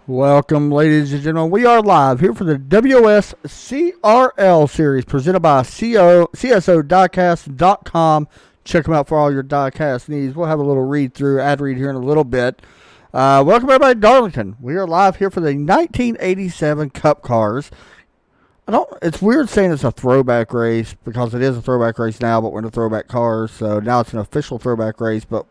Welcome, ladies and gentlemen. We are live here for the WOSCRL series presented by CSOdiecast.com. Check them out for all your diecast needs. We'll have a little ad read here in a little bit. Welcome, everybody, to Darlington. We are live here for the 1987 Cup Cars. It's weird saying it's a throwback race because it is a throwback race now, but we're in the throwback cars, so now it's an official throwback race, but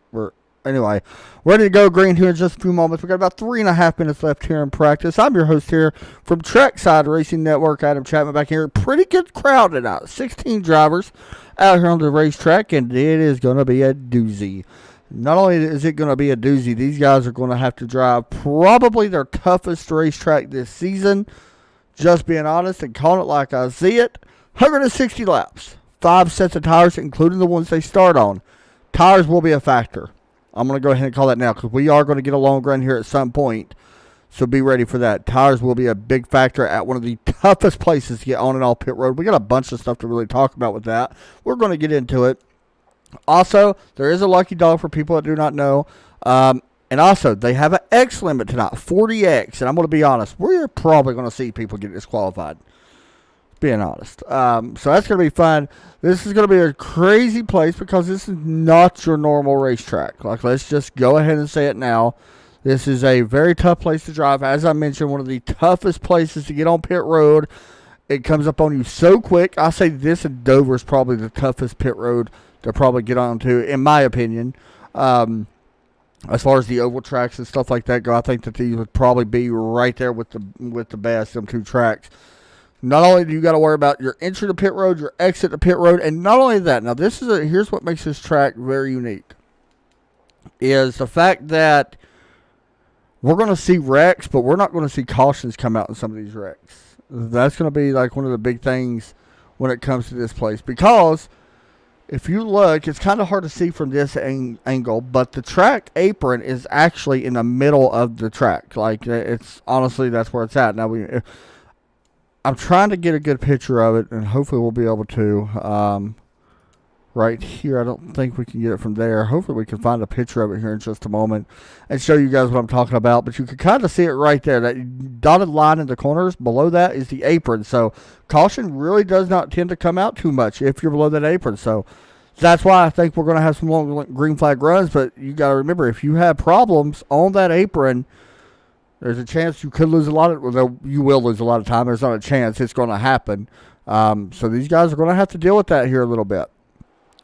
Anyway, we're ready to go green here in just a few moments. We've got about 3.5 minutes left here in practice. I'm your host here from Trackside Racing Network, Adam Chapman, back here. Pretty good crowd tonight. 16 drivers out here on the racetrack, and it is going to be a doozy. Not only is it going to be a doozy, these guys are going to have to drive probably their toughest racetrack this season. Just being honest and calling it like I see it. 160 laps. 5 sets of tires, including the ones they start on. Tires will be a factor. I'm going to go ahead and call that now because we are going to get a long run here at some point. So be ready for that. Tires will be a big factor at one of the toughest places to get on and off pit road. We got a bunch of stuff to really talk about with that. We're going to get into it. Also, there is a lucky dog for people that do not know. And also, they have an X limit tonight, 40X. And I'm going to be honest, we're probably going to see people get disqualified. Being honest. So that's going to be fun. This is going to be a crazy place because this is not your normal racetrack. Like, let's just go ahead and say it now. This is a very tough place to drive. As I mentioned, one of the toughest places to get on pit road. It comes up on you so quick. I say this and Dover is probably the toughest pit road to probably get onto, in my opinion. As far as the oval tracks and stuff like that go, I think that these would probably be right there with the best, them two tracks. Not only do you got to worry about your entry to pit road, your exit to pit road, and not only that. Now, here's what makes this track very unique. Is the fact that we're going to see wrecks, but we're not going to see cautions come out in some of these wrecks. That's going to be like one of the big things when it comes to this place. Because if you look, it's kind of hard to see from this angle, but the track apron is actually in the middle of the track. Like, it's honestly, that's where it's at. Now, I'm trying to get a good picture of it, and hopefully we'll be able to. Right here, I don't think we can get it from there. Hopefully we can find a picture of it here in just a moment and show you guys what I'm talking about. But you can kind of see it right there. That dotted line in the corners, below that is the apron. So caution really does not tend to come out too much if you're below that apron. So that's why I think we're going to have some long green flag runs. But you got to remember, if you have problems on that apron, there's a chance you could lose a lot of, well, you will lose a lot of time. There's not a chance it's going to happen. So these guys are going to have to deal with that here a little bit.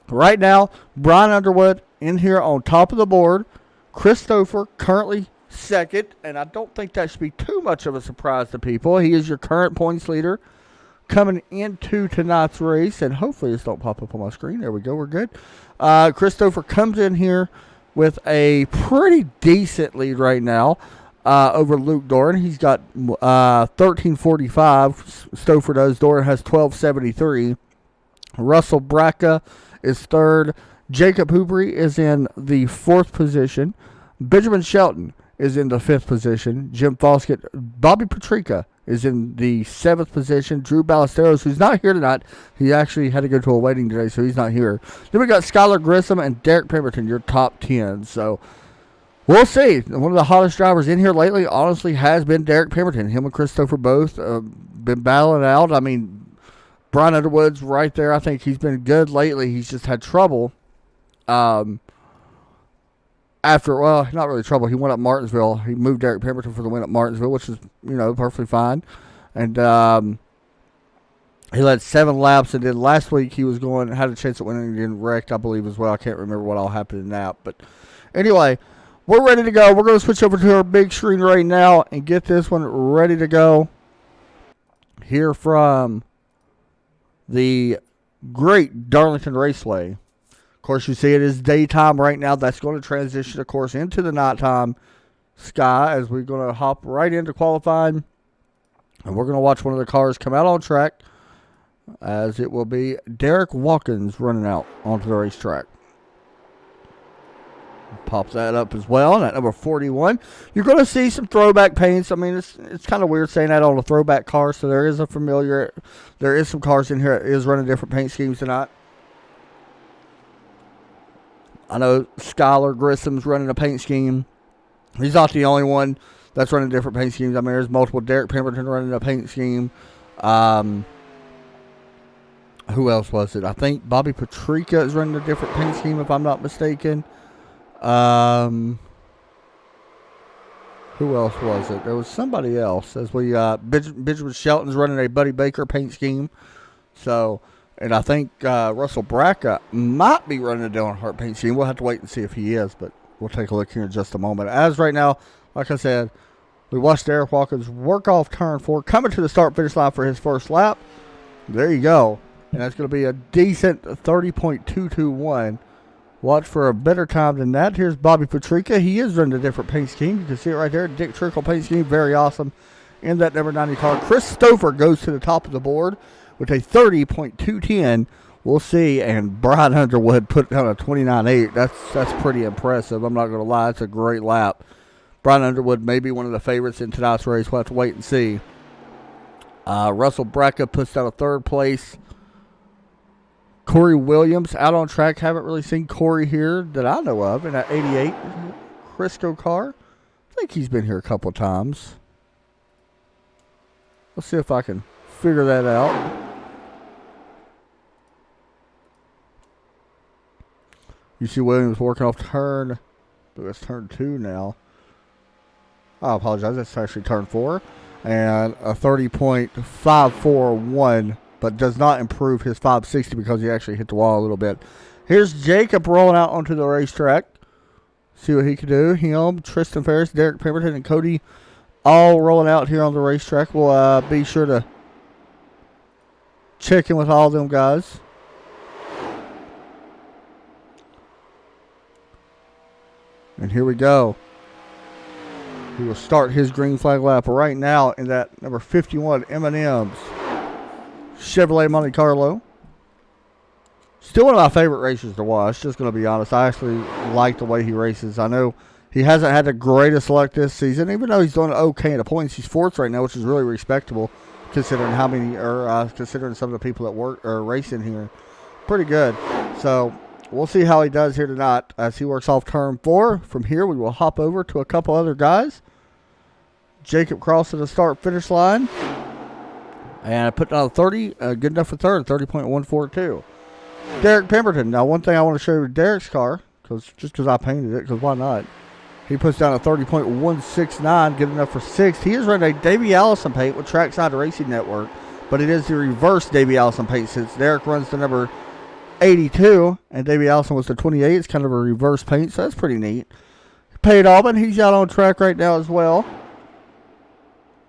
Right now, Brian Underwood in here on top of the board. Christopher currently second, and I don't think that should be too much of a surprise to people. He is your current points leader coming into tonight's race, and hopefully this don't pop up on my screen. There we go. We're good. Christopher comes in here with a pretty decent lead right now. Over Luke Doran. He's got 13:45. Stouffer does. Doran has 12:73. Russell Bracca is third. Jacob Hubry is in the 4th position. Benjamin Shelton is in the 5th position. Jim Foskett. Bobby Petrica is in the 7th position. Drew Ballesteros, who's not here tonight. He actually had to go to a wedding today, so he's not here. Then we got Skylar Grissom and Derek Pemberton, your top 10. So we'll see. One of the hottest drivers in here lately, honestly, has been Derek Pemberton. Him and Christopher both been battling out. I mean, Brian Underwood's right there. I think he's been good lately. He's just had trouble. Not really trouble. He went up Martinsville. He moved Derek Pemberton for the win at Martinsville, which is, perfectly fine. And he led 7 laps, and then last week he had a chance at winning and getting wrecked, I believe, as well. I can't remember what all happened in that. But anyway, we're ready to go. We're going to switch over to our big screen right now and get this one ready to go. Here from the great Darlington Raceway. Of course, you see it is daytime right now. That's going to transition, of course, into the nighttime sky as we're going to hop right into qualifying. And we're going to watch one of the cars come out on track, as it will be Derek Watkins running out onto the racetrack. Pop that up as well. And at number 41, you're going to see some throwback paints. I mean, it's kind of weird saying that on a throwback car. So there is some cars in here that is running different paint schemes tonight. I know Skylar Grissom's running a paint scheme. He's not the only one. that's running different paint schemes. I mean, there's multiple. Derek Pemberton running a paint scheme. Who else was it? I think Bobby Patrica is running a different paint scheme, if I'm not mistaken. Who else was it? There was somebody else. As we Benjamin Shelton's running a Buddy Baker paint scheme. So, and I think Russell Bracca might be running a Dylan Hart paint scheme. We'll have to wait and see if he is, but we'll take a look here in just a moment. As right now, like I said, we watched Derek Watkins work off turn 4, coming to the start-finish line for his first lap. There you go. And that's going to be a decent 30.221. Watch for a better time than that. Here's Bobby Patrica. He is running a different paint scheme. You can see it right there. Dick Trickle paint scheme. Very awesome. In that number 90 car. Chris Stouffer goes to the top of the board with a 30.210. We'll see. And Brian Underwood put down a 29.8. That's pretty impressive. I'm not going to lie. It's a great lap. Brian Underwood may be one of the favorites in tonight's race. We'll have to wait and see. Russell Bracca puts down a third place. Corey Williams out on track. Haven't really seen Corey here that I know of in that 88 Crisco car. I think he's been here a couple times. Let's see if I can figure that out. You see Williams working off turn. It's turn 2 now. I apologize. That's actually turn 4. And a 30.541. But does not improve his 560 because he actually hit the wall a little bit. Here's Jacob rolling out onto the racetrack. See what he can do. Him, Tristan Ferris, Derek Pemberton, and Cody all rolling out here on the racetrack. We'll be sure to check in with all of them guys. And here we go. He will start his green flag lap right now in that number 51 M&M's Chevrolet Monte Carlo. Still one of my favorite racers to watch, just going to be honest. I actually like the way he races. I know he hasn't had the greatest luck this season, even though he's doing okay in the points. He's 4th right now, which is really respectable considering how many, considering some of the people that work or racing here. Pretty good. So we'll see how he does here tonight as he works off turn 4. From here, we will hop over to a couple other guys. Jacob crossing the start-finish line. And I put down 30, good enough for third, 30.142. Derek Pemberton. Now, one thing I want to show you with Derek's car, just because I painted it, because why not? He puts down a 30.169, good enough for 6th. He is running a Davey Allison paint with Trackside Racing Network, but it is the reverse Davey Allison paint since Derek runs the number 82, and Davey Allison was the 28. It's kind of a reverse paint, so that's pretty neat. Pate Albin, he's out on track right now as well.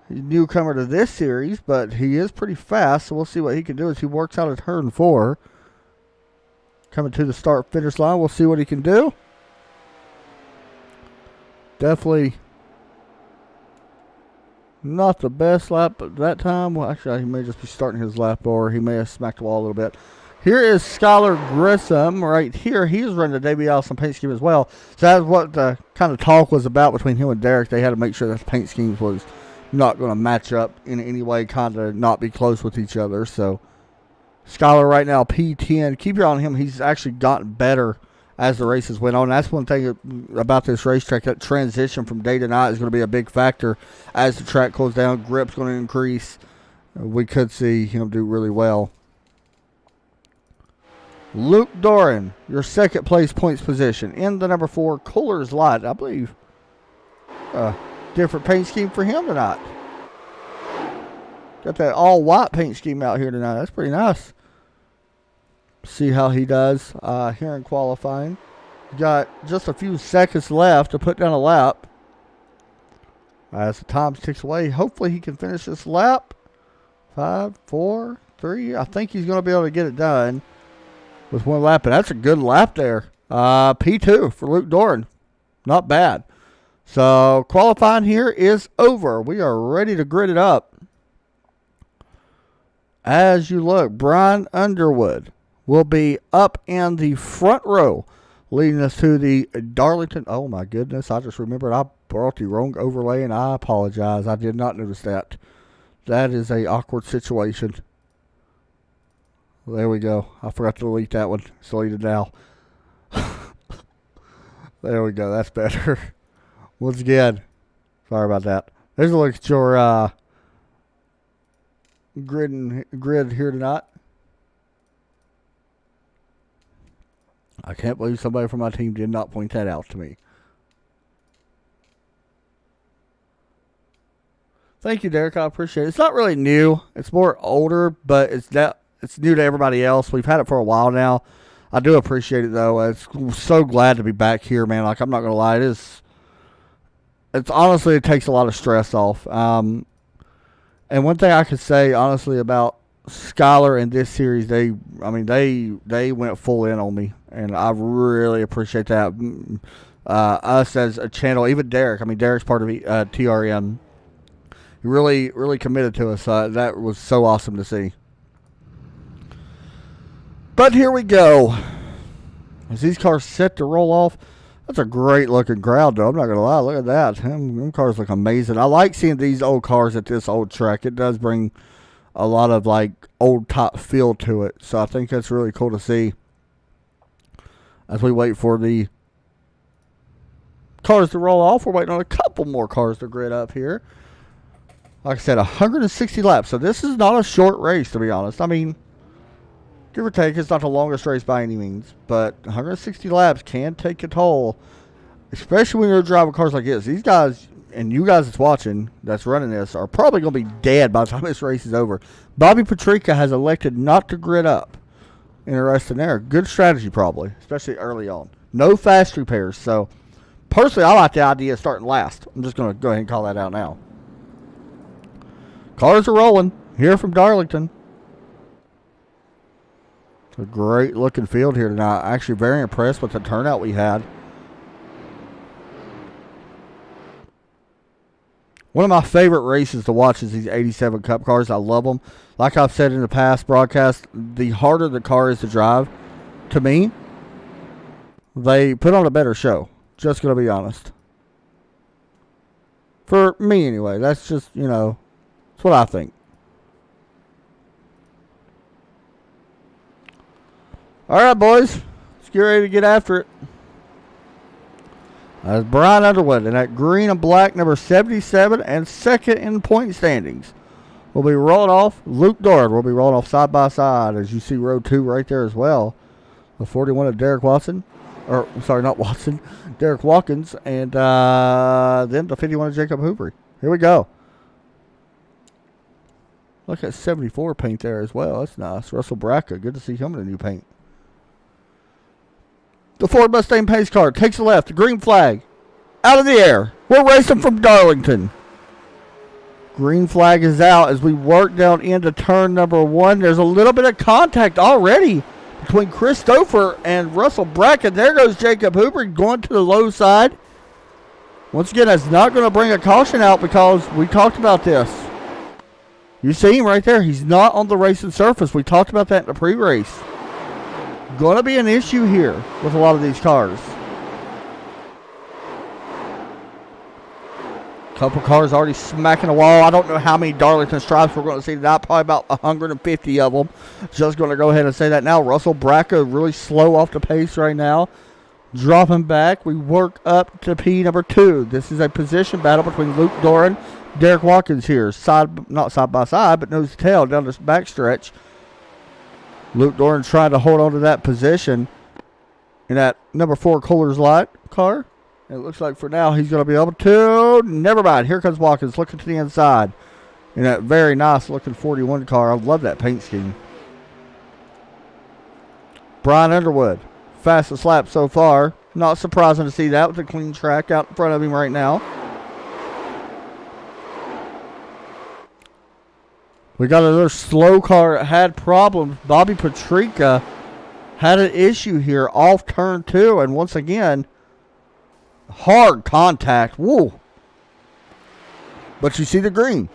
He's a newcomer to this series, but he is pretty fast, so we'll see what he can do as he works out at turn 4. Coming to the start-finish line, we'll see what he can do. Definitely not the best lap at that time. Well, actually, he may just be starting his lap, or he may have smacked the wall a little bit. Here is Skylar Grissom right here. He's running the Davey Allison paint scheme as well. So that's what the kind of talk was about between him and Derek. They had to make sure that the paint schemes was not going to match up in any way, kind of not be close with each other. So Skylar right now, P10. Keep your eye on him. He's actually gotten better as the races went on. That's one thing about this racetrack. That transition from day to night is going to be a big factor as the track cools down. Grip's going to increase. We could see him do really well. Luke Doran, your second place points position in the number 4 Coolers Light, I believe. Different paint scheme for him tonight. Got that all white paint scheme out here tonight. That's pretty nice. See how he does here in qualifying. Got just a few seconds left to put down a lap. As the time ticks away, hopefully he can finish this lap. 5, 4, 3. I think he's going to be able to get it done with one lap, and that's a good lap there. P2 for Luke Doran. Not bad. So qualifying here is over. We are ready to grid it up. As you look, Brian Underwood will be up in the front row, leading us to the Darlington. Oh my goodness, I just remembered I brought the wrong overlay, and I apologize. I did not notice that. That is a awkward situation. There we go. I forgot to delete that one. It's deleted now. There we go. That's better. Once again, Sorry about that. There's a look at your grid here tonight. I can't believe somebody from my team did not point that out to me. Thank you, Derek. I appreciate it. It's not really new. It's more older, but it's new to everybody else. We've had it for a while now. I do appreciate it, though. It's so glad to be back here, man. Like, I'm not going to lie. It's honestly, it takes a lot of stress off. And one thing I could say, honestly, about Skylar in this series, they went full in on me, and I really appreciate that. Us as a channel, even Derek. I mean, Derek's part of TRM. He really committed to us. That was so awesome to see. But here we go. As these cars set to roll off, that's a great looking crowd, though. I'm not going to lie. Look at that. Them cars look amazing. I like seeing these old cars at this old track. It does bring a lot of, like, old top feel to it. So I think that's really cool to see as we wait for the cars to roll off. We're waiting on a couple more cars to grid up here. Like I said, 160 laps. So this is not a short race, to be honest. I mean, give or take, it's not the longest race by any means. But 160 laps can take a toll, especially when you're driving cars like this. These guys, and you guys that's watching, that's running this, are probably going to be dead by the time this race is over. Bobby Petrika has elected not to grid up. Interesting there. Good strategy, probably, especially early on. No fast repairs. So, personally, I like the idea of starting last. I'm just going to go ahead and call that out now. Cars are rolling here from Darlington. It's a great looking field here tonight. Actually very impressed with the turnout we had. One of my favorite races to watch is these 87 Cup cars. I love them. Like I've said in the past broadcast, the harder the car is to drive, to me, they put on a better show. Just going to be honest. For me anyway. That's just, that's what I think. All right, boys. Let's get ready to get after it. That's Brian Underwood in that green and black, number 77, and second in point standings. We'll be rolling off. Luke Doran will be rolling off side by side, as you see row 2 right there as well. The 41 of Derek Watson. Or, sorry, not Watson. Derek Watkins. And then the 51 of Jacob Hoover. Here we go. Look at 74 paint there as well. That's nice. Russell Bracca. Good to see him in a new paint. The Ford Mustang pace car takes a left. The green flag. Out of the air. We're racing from Darlington. Green flag is out as we work down into turn number 1. There's a little bit of contact already between Christopher and Russell Brackett. There goes Jacob Hooper going to the low side. Once again, that's not going to bring a caution out because we talked about this. You see him right there. He's not on the racing surface. We talked about that in the pre-race. Going to be an issue here with a lot of these cars. Couple cars already smacking the wall. I don't know how many Darlington stripes we're going to see tonight. Probably about 150 of them. Just going to go ahead and say that now. Russell Bracca really slow off the pace right now. Dropping back. We work up to P number 2. This is a position battle between Luke Doran, Derek Watkins here. Not side by side, but nose to tail down this backstretch. Luke Doran trying to hold on to that position in that number 4 Coors Light car. It looks like for now he's going to be able to. Never mind. Here comes Watkins looking to the inside in that very nice looking 41 car. I love that paint scheme. Brian Underwood, fastest lap so far. Not surprising to see that with the clean track out in front of him right now. We got another slow car that had problems. Bobby Petrika had an issue here off turn 2. And once again, hard contact. Woo. But you see the green.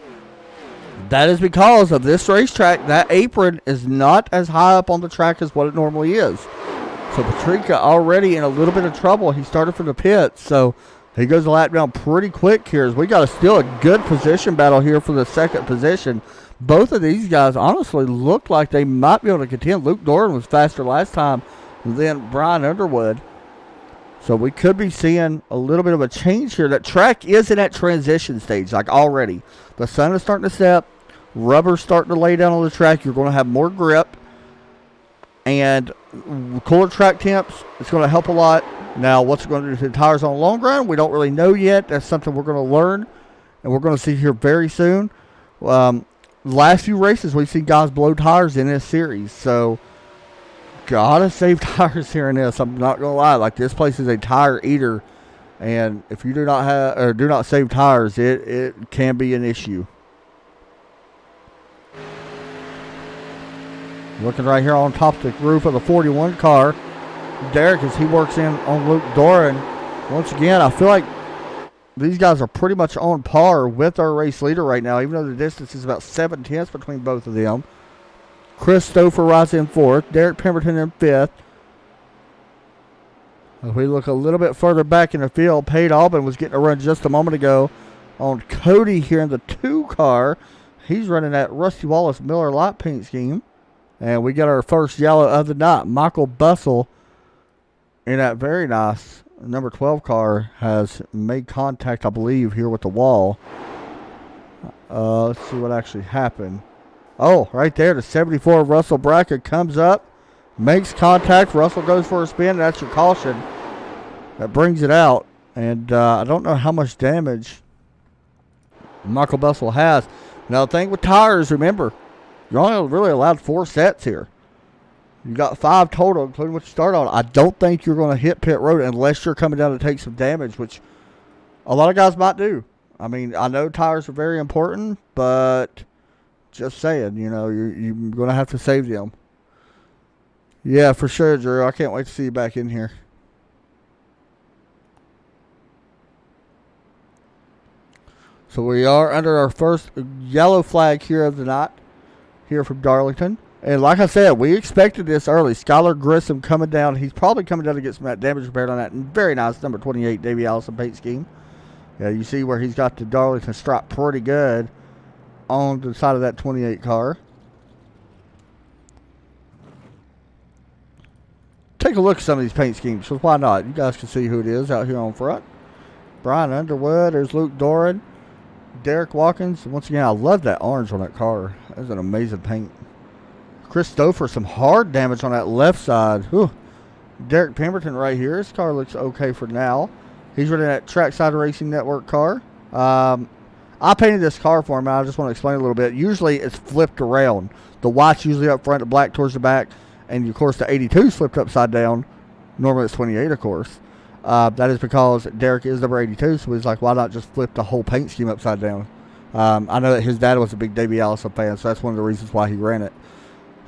That is because of this racetrack. That apron is not as high up on the track as what it normally is. So Petrika already in a little bit of trouble. He started from the pits. So he goes a lap down pretty quick here. As we got still a good position battle here for the second position. Both of these guys honestly look like they might be able to contend. Luke Doran was faster last time than Brian Underwood. So we could be seeing a little bit of a change here. That track is in that transition stage, like already. The sun is starting to set. Rubber's starting to lay down on the track. You're going to have more grip. And cooler track temps, it's going to help a lot. Now, what's it going to do to the tires on the long run? We don't really know yet. That's something we're going to learn. And we're going to see here very soon. Last few races, we've seen guys blow tires in this series. So, gotta save tires here in this. I'm not going to lie. Like, this place is a tire eater. And if you do not have or do not save tires, it can be an issue. Looking right here on top of the roof of the 41 car. Derek, as he works in on Luke Doran. Once again, I feel like these guys are pretty much on par with our race leader right now, even though the distance is about 7/10 between both of them. Chris Stouffer rides in fourth. Derek Pemberton in fifth. If we look a little bit further back in the field, Pate Albin was getting a run just a moment ago on Cody here in the 2 car. He's running that Rusty Wallace Miller light paint scheme. And we got our first yellow of the night. Michael Bussell in that very nice number 12 car has made contact, I believe, here with the wall. Let's see what actually happened. Oh, right there, the 74 Russell Brackett comes up, makes contact. Russell goes for a spin. That's your caution. That brings it out. And I don't know how much damage Michael Bussell has. Now, the thing with tires, remember, you're only really allowed 4 sets here. You got 5 total, including what you start on. I don't think you're going to hit pit road unless you're coming down to take some damage, which a lot of guys might do. I mean, I know tires are very important, but just saying, you know, you're going to have to save them. Yeah, for sure, Drew. I can't wait to see you back in here. So we are under our first yellow flag here of the night. Here from Darlington. And like I said, we expected this early. Skylar Grissom coming down. He's probably coming down to get some of that damage repaired on that very nice number 28 Davey Allison paint scheme. Yeah, you see where he's got the Darlington stripe pretty good on the side of that 28 car. Take a look at some of these paint schemes. So why not? You guys can see who it is out here on front. Brian Underwood. There's Luke Doran. Derek Watkins. Once again, I love that orange on that car. That's an amazing paint. Chris Stouffer, some hard damage on that left side. Whew. Derek Pemberton right here. His car looks okay for now. He's running that Trackside Racing Network car. I painted this car for him, and I just want to explain a little bit. Usually, it's flipped around. The white's usually up front, the black towards the back, and, of course, the 82 is flipped upside down. Normally, it's 28, of course. That is because Derek is number 82, so he's like, why not just flip the whole paint scheme upside down? I know that his dad was a big Davey Allison fan, so that's one of the reasons why he ran it.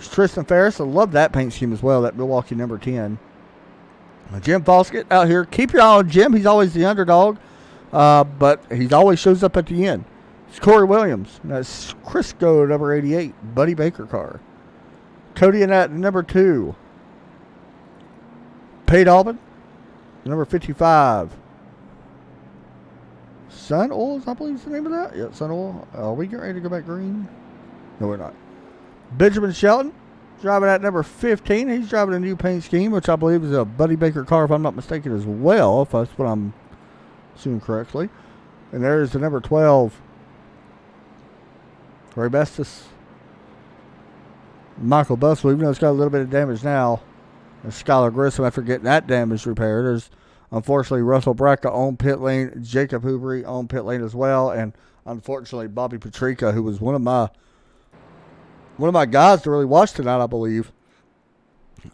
Tristan Ferris, I love that paint scheme as well, that Milwaukee number 10. Jim Foskett out here. Keep your eye on Jim. He's always the underdog, but he always shows up at the end. It's Corey Williams. That's Crisco, number 88, Buddy Baker car. Cody in that number 2. Pate Albin, number 55. Sun Oils, I believe is the name of that. Yeah, Sun Oil. Are we getting ready to go back green? No, we're not. Benjamin Shelton, driving at number 15. He's driving a new paint scheme, which I believe is a Buddy Baker car, if I'm not mistaken, as well, if that's what I'm assuming correctly. And there's the number 12, Ray Bestis. Michael Bussell, even though it's got a little bit of damage now. And Skylar Grissom, after getting that damage repaired. There's, unfortunately, Russell Brackett on pit lane. Jacob Hoobery on pit lane as well. And, unfortunately, Bobby Petrica, who was one of my guys to really watch tonight, I believe.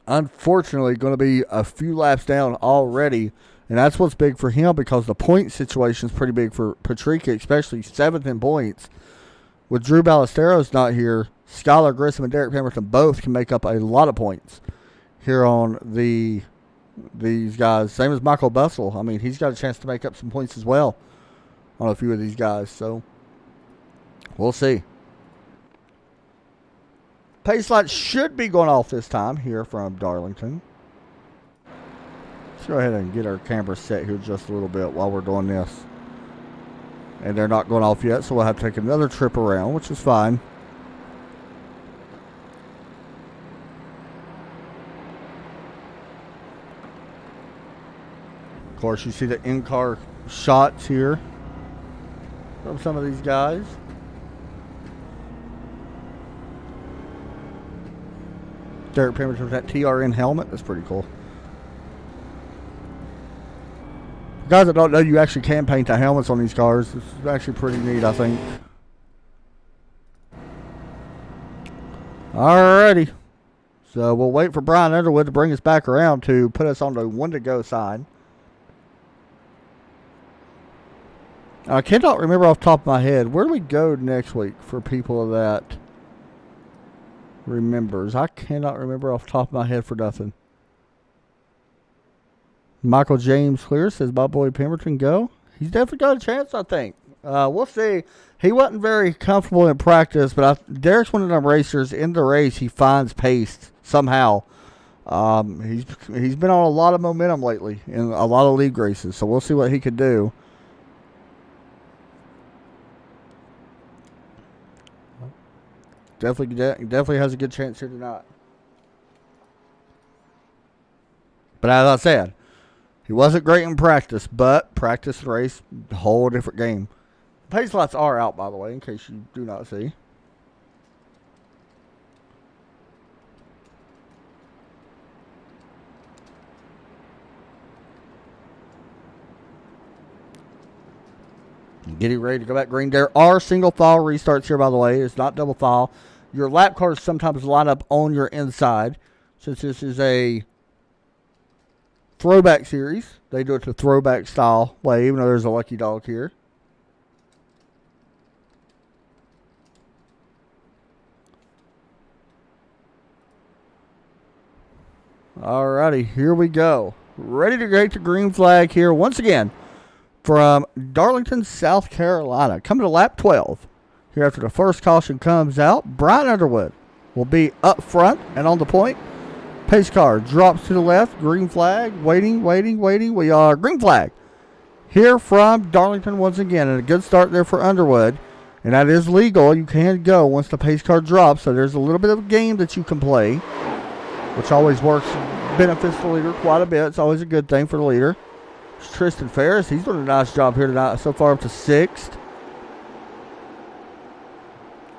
Unfortunately, going to be a few laps down already. And that's what's big for him because the point situation is pretty big for Petrica, especially 7th in points. With Drew Ballesteros not here, Skylar Grissom and Derek Pemberton both can make up a lot of points here on these guys. Same as Michael Bussell. I mean, he's got a chance to make up some points as well on a few of these guys. So, we'll see. Pace light should be going off this time here from Darlington. Let's go ahead and get our camera set here just a little bit while we're doing this. And they're not going off yet, so we'll have to take another trip around, which is fine. course, you see the in-car shots here from some of these guys. Derek Pemberton with that TRN helmet. That's pretty cool. For guys that don't know, you actually can paint the helmets on these cars. It's actually pretty neat, I think. Alrighty. So we'll wait for Brian Underwood to bring us back around to put us on the 1 to go side. I cannot remember off the top of my head. Where do we go next week for people that remembers? I cannot remember off the top of my head for nothing. Michael James Clear says, my boy Pemberton go. He's definitely got a chance, I think. We'll see. He wasn't very comfortable in practice, but Derek's one of them racers. In the race, he finds pace somehow. He's been on a lot of momentum lately in a lot of league races, so we'll see what he could do. Definitely has a good chance here tonight. But as I said, he wasn't great in practice, but practice and race, a whole different game. Pace lights are out, by the way, in case you do not see. Getting ready to go back green. There are single file restarts here, by the way. It's not double file. Your lap cars sometimes line up on your inside. Since this is a throwback series, they do it the throwback style way, even though there's a lucky dog here. Alrighty, here we go. Ready to take the green flag here once again from Darlington, South Carolina. Coming to lap 12. Here after the first caution comes out, Brian Underwood will be up front and on the point. Pace car drops to the left. Green flag. Waiting. We are green flag. Here from Darlington once again. And a good start there for Underwood. And that is legal. You can go once the pace car drops. So there's a little bit of a game that you can play, which always works, benefits the leader quite a bit. It's always a good thing for the leader. It's Tristan Ferris. He's doing a nice job here tonight. So far up to 6th.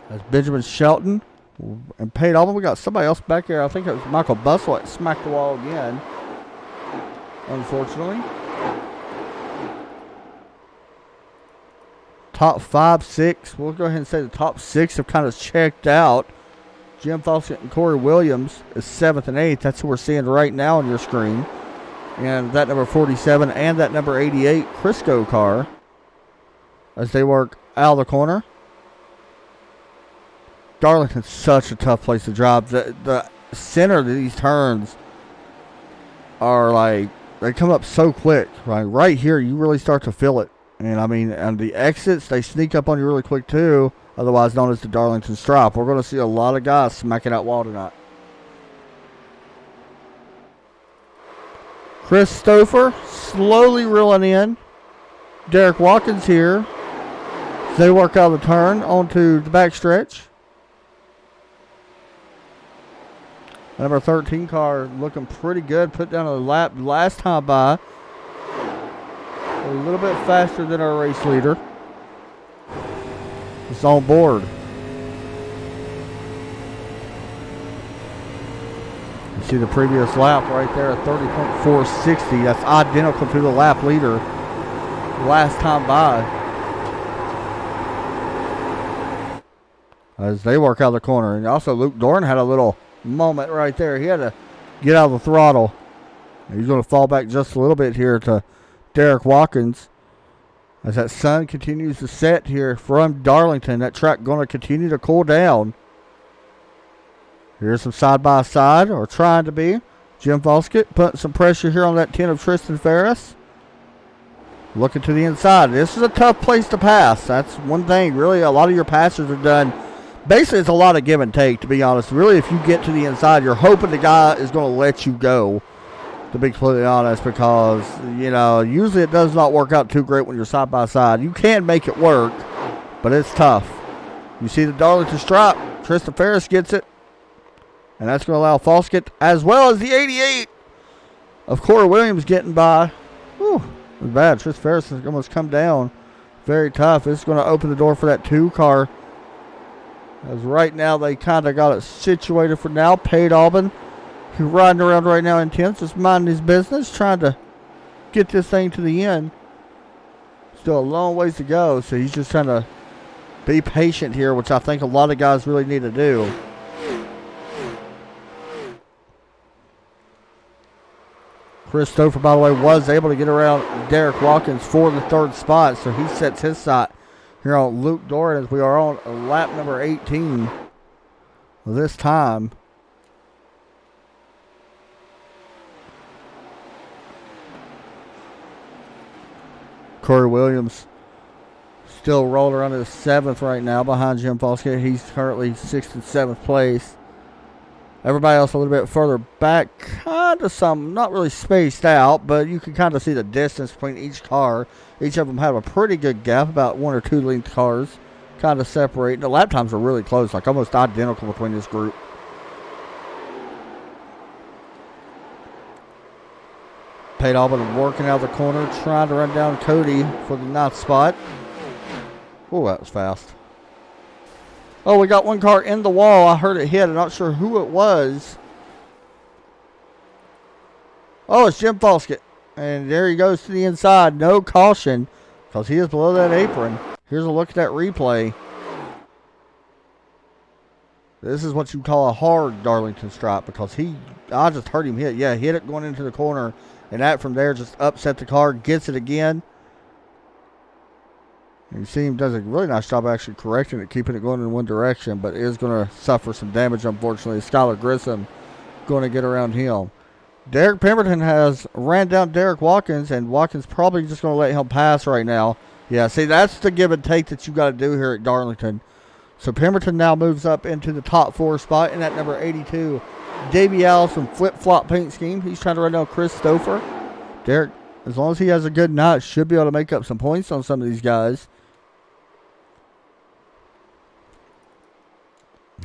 That's Benjamin Shelton and Pate Allman. We got somebody else back here. I think it was Michael Bustle that smacked the wall again, unfortunately. Top 5, 6. We'll go ahead and say the top 6 have kind of checked out. Jim Fawcett and Corey Williams is 7th and 8th. That's what we're seeing right now on your screen. And that number 47 and that number 88 Crisco car as they work out of the corner. Darlington's such a tough place to drive. The center of these turns are like, they come up so quick. Right here, you really start to feel it. And I mean, and the exits, they sneak up on you really quick too, otherwise known as the Darlington Strop. We're going to see a lot of guys smacking out wall tonight. Chris Stouffer slowly reeling in. Derek Watkins here. They work out of the turn onto the backstretch. Number 13 car looking pretty good. Put down a lap last time by. A little bit faster than our race leader. It's on board. You see the previous lap right there at 30.460. That's identical to the lap leader last time by. As they work out the corner. And also Luke Dorn had a little moment right there. He had to get out of the throttle. He's going to fall back just a little bit here to Derek Watkins as that sun continues to set here from Darlington. That track going to continue to cool down. Here's some side-by-side, or trying to be. Jim Foskett putting some pressure here on that 10 of Tristan Ferris. Looking to the inside. This is a tough place to pass. That's one thing. Really, a lot of your passes are done. Basically, it's a lot of give and take, to be honest. Really, if you get to the inside, you're hoping the guy is going to let you go, to be completely honest, because, you know, usually it does not work out too great when you're side-by-side. You can make it work, but it's tough. You see the Darlington Stripe. Tristan Ferris gets it, and that's going to allow Foskett, as well as the 88 of Corey Williams, getting by. Whew. It's bad. Tris Ferris has almost come down. Very tough. This is going to open the door for that 2 car. As right now they kind of got it situated for now. Paid Auburn. He's riding around right now intense. Just minding his business. Trying to get this thing to the end. Still a long ways to go. So he's just trying to be patient here, which I think a lot of guys really need to do. Christopher, by the way, was able to get around Derek Watkins for the 3rd spot, so he sets his sight here on Luke Doran as we are on lap number 18 this time. Corey Williams still rolling around in 7th right now behind Jim Foskett. He's currently 6th and 7th place. Everybody else a little bit further back, kind of some, not really spaced out, but you can kind of see the distance between each car. Each of them have a pretty good gap, about 1 or 2 length cars, kind of separating. The lap times are really close, like almost identical between this group. Pate Auburn working out of the corner, trying to run down Cody for the 9th spot. Oh, that was fast. Oh, we got 1 car in the wall. I heard it hit. I'm not sure who it was. Oh, it's Jim Foskett. And there he goes to the inside. No caution because he is below that apron. Here's a look at that replay. This is what you call a hard Darlington stripe because I just heard him hit. Yeah, hit it going into the corner. And that from there just upset the car. Gets it again. You see him does a really nice job actually correcting it, keeping it going in one direction, but is going to suffer some damage, unfortunately. Skylar Grissom going to get around him. Derek Pemberton has ran down Derek Watkins, and Watkins probably just going to let him pass right now. Yeah, see, that's the give and take that you got to do here at Darlington. So Pemberton now moves up into the top 4 spot in that number 82. Davey Allison flip-flop paint scheme. He's trying to run down Chris Stouffer. Derek, as long as he has a good night, should be able to make up some points on some of these guys.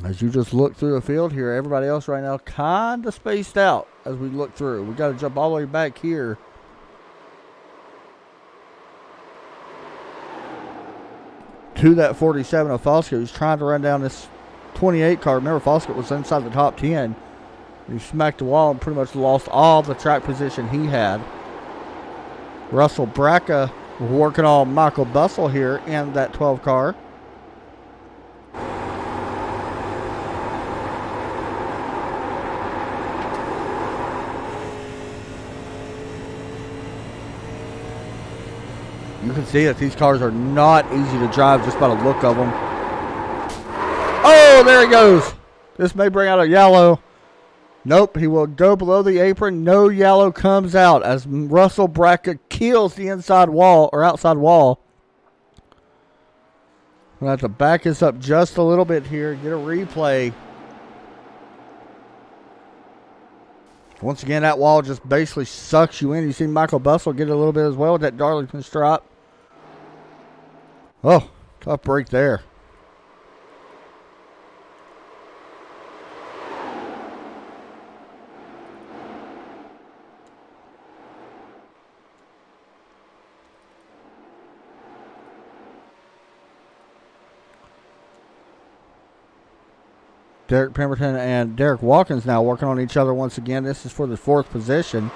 As you just look through the field here, everybody else right now kind of spaced out as we look through. We got to jump all the way back here. To that 47 of Foskett, who's trying to run down this 28 car. Remember, Foskett was inside the top 10. He smacked the wall and pretty much lost all the track position he had. Russell Bracca working on Michael Bussell here in that 12 car. You can see that these cars are not easy to drive just by the look of them. Oh, there he goes. This may bring out a yellow. Nope, he will go below the apron. No yellow comes out as Russell Bracca kills the inside wall or outside wall. We'll have to back this up just a little bit here. Get a replay. Once again, that wall just basically sucks you in. You see Michael Bussell get a little bit as well with that Darlington stripe. Oh, tough break there. Derek Pemberton and Derek Watkins now working on each other once again. This is for the 4th position.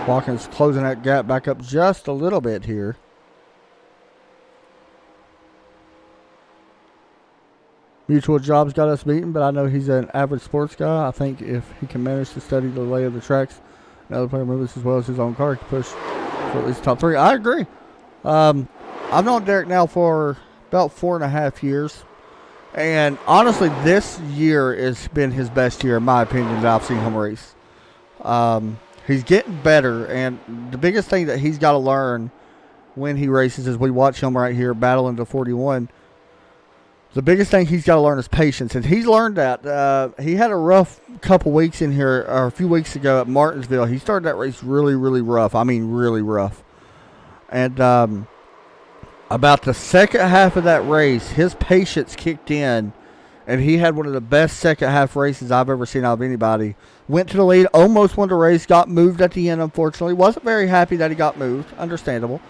Watkins closing that gap back up just a little bit here. Mutual Jobs got us beaten, but I know he's an average sports guy. I think if he can manage to study the lay of the tracks and other player movements as well as his own car, he can push for at least top 3. I agree. I've known Derek now for about 4.5 years. And honestly, this year has been his best year, in my opinion, that I've seen him race. He's getting better, and the biggest thing that he's got to learn when he races is we watch him right here battling to 41. The biggest thing he's got to learn is patience, and he's learned that. He had a rough couple weeks in here, or a few weeks ago at Martinsville. He started that race really, really rough. I mean, really rough. And about the second half of that race, his patience kicked in, And he had one of the best second half races I've ever seen out of anybody. Went to the lead, almost won the race, got moved at the end, unfortunately. Wasn't very happy that he got moved. Understandable.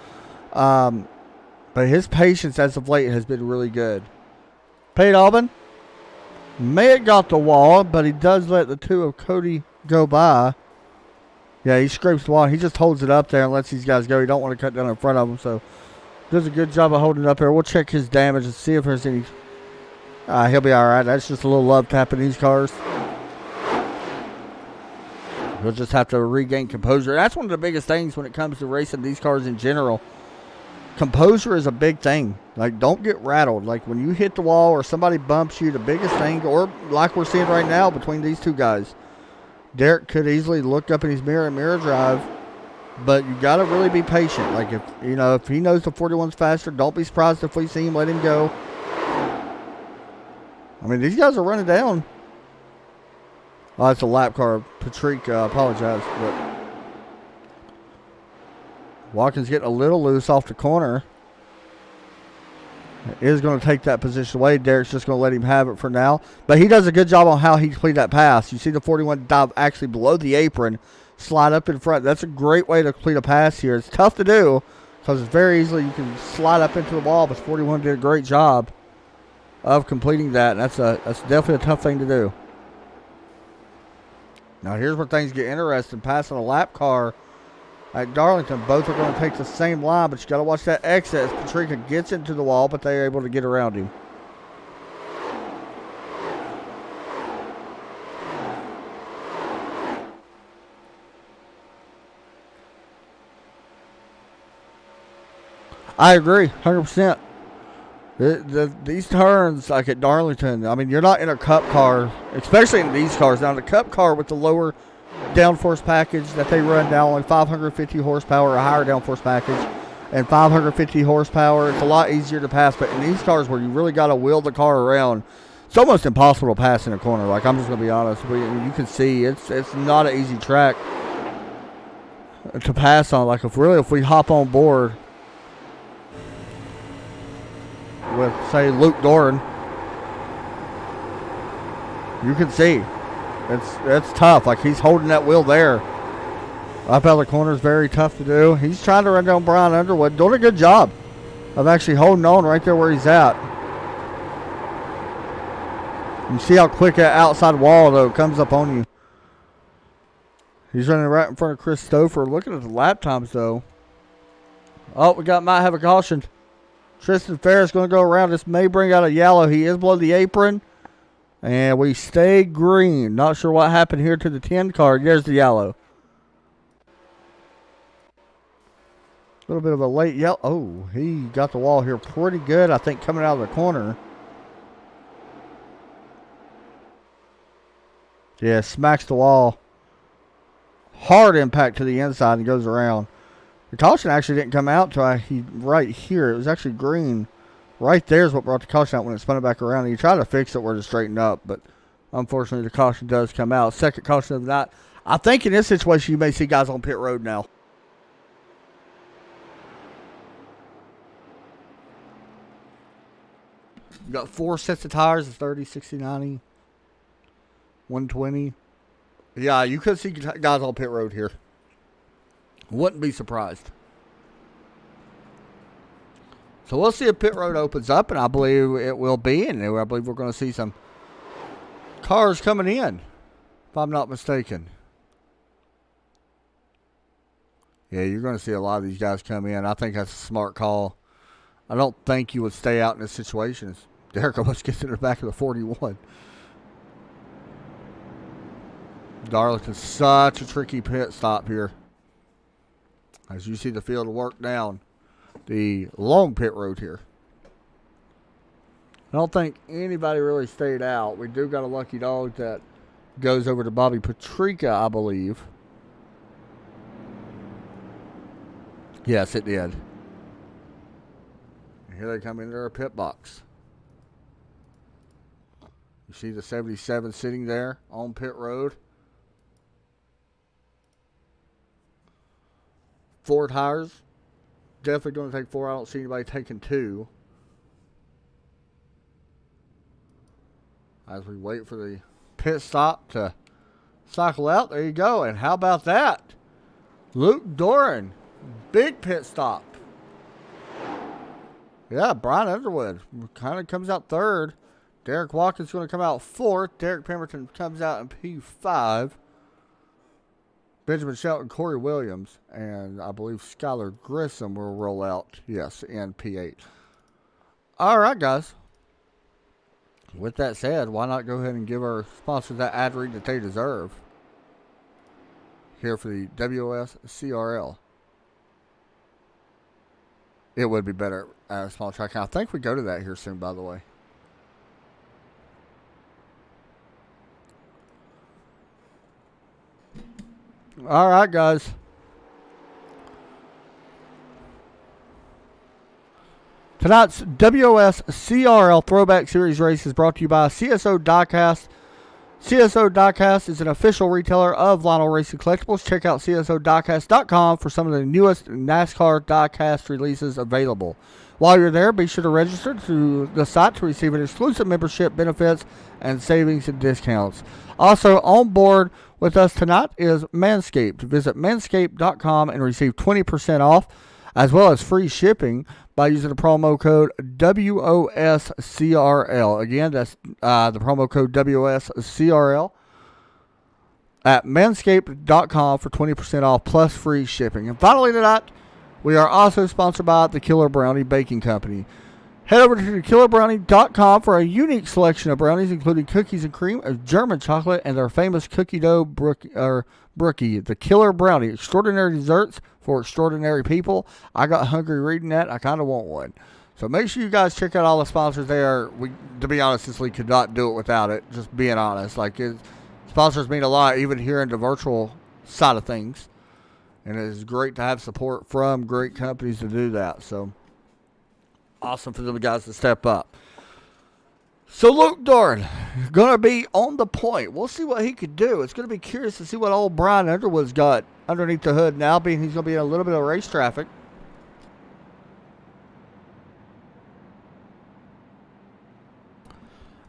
But his patience as of late has been really good. Pate Albin may have got the wall, but he does let the two of Cody go by. Yeah, he scrapes the wall. He just holds it up there and lets these guys go. He don't want to cut down in front of him, so does a good job of holding it up there. We'll check his damage and see if there's any. He'll be all right. That's just a little love tap in these cars. He'll just have to regain composure. That's one of the biggest things when it comes to racing these cars in general. Composure is a big thing. Like, don't get rattled. Like, when you hit the wall or somebody bumps you, the biggest thing, or like we're seeing right now between these two guys, Derek could easily look up in his mirror and mirror drive, but you got to really be patient. Like, if he knows the 41's faster, don't be surprised if we see him let him go. I mean, these guys are running down. Oh, it's a lap car. Patrick, apologize. But Watkins getting a little loose off the corner. Is going to take that position away. Derek's just going to let him have it for now. But he does a good job on how he completed that pass. You see the 41 dive actually below the apron, slide up in front. That's a great way to complete a pass here. It's tough to do because it's very easily you can slide up into the wall, but 41 did a great job of completing that. And that's definitely a tough thing to do. Now here's where things get interesting. Passing a lap car at Darlington, both are going to take the same line, but you got to watch that exit as Patricia gets into the wall, but they're able to get around him. I agree, 100%. These turns, like at Darlington, I mean, you're not in a cup car, especially in these cars. Now, the cup car with the lower downforce package that they run down, like 550 horsepower, a higher downforce package, and 550 horsepower, it's a lot easier to pass. But in these cars where you really got to wheel the car around, it's almost impossible to pass in a corner. Like, I'm just going to be honest. You can see it's not an easy track to pass on. Like, if we hop on board with, say, Luke Doran, you can see it's tough. Like, he's holding that wheel there. Up out of the corner is very tough to do. He's trying to run down Brian Underwood, doing a good job of actually holding on right there where he's at. You see how quick that outside wall, though, comes up on you. He's running right in front of Chris Stouffer. Looking at the lap times, though. Oh, might have a caution. Tristan Ferris going to go around. This may bring out a yellow. He is below the apron. And we stay green. Not sure what happened here to the 10 card. There's the yellow. A little bit of a late yellow. Oh, he got the wall here pretty good, I think, coming out of the corner. Yeah, smacks the wall. Hard impact to the inside and goes around. The caution actually didn't come out till right here. It was actually green. Right there is what brought the caution out when it spun it back around. And you try to fix it where to straighten up, but unfortunately the caution does come out. Second caution of the night. I think in this situation you may see guys on pit road now. You got 4 sets of tires, 30, 60, 90, 120. Yeah, you could see guys on pit road here. Wouldn't be surprised. So we'll see if pit road opens up, and I believe it will be, and I believe we're going to see some cars coming in, if I'm not mistaken. Yeah, you're going to see a lot of these guys come in. I think that's a smart call. I don't think you would stay out in this situation. Derek almost gets in the back of the 41. Darlington's such a tricky pit stop here. As you see the field of work down the long pit road here. I don't think anybody really stayed out. We do got a lucky dog that goes over to Bobby Patrica, I believe. Yes, it did. Here they come into their pit box. You see the 77 sitting there on pit road. 4 tires. Definitely going to take 4. I don't see anybody taking 2. as we wait for the pit stop to cycle out. There you go. And how about that? Luke Doran, big pit stop. Yeah, Brian Underwood kind of comes out third. Derek Watkins going to come out fourth. Derek Pemberton comes out in P5. Benjamin Shelton, Corey Williams, and I believe Skylar Grissom will roll out, yes, in P8. All right, guys. With that said, why not go ahead and give our sponsors that ad read that they deserve here for the WOSCRL. It would be better at a small track. And I think we go to that here soon, by the way. All right, guys. Tonight's WOSCRL Throwback Series race is brought to you by CSO Diecast. CSO Diecast is an official retailer of Lionel Racing Collectibles. Check out CSODiecast.com for some of the newest NASCAR diecast releases available. While you're there, be sure to register to the site to receive an exclusive membership benefits and savings and discounts. Also, on board with us tonight is Manscaped. Visit manscaped.com and receive 20% off, as well as free shipping by using the promo code WOSCRL. Again, that's the promo code WOSCRL at manscaped.com for 20% off plus free shipping. And finally tonight, we are also sponsored by the Killer Brownie Baking Company. Head over to killerbrownie.com for a unique selection of brownies, including cookies and cream, German chocolate, and their famous cookie dough brookie. The Killer Brownie, extraordinary desserts for extraordinary people. I got hungry reading that. I kind of want one. So make sure you guys check out all the sponsors there. To be honest, this league could not do it without it. Just being honest. Sponsors mean a lot, even here in the virtual side of things. And it is great to have support from great companies to do that. So awesome for the guys to step up. So Luke Doran, going to be on the point. We'll see what he could do. It's going to be curious to see what old Brian Underwood's got underneath the hood now, being he's going to be in a little bit of race traffic.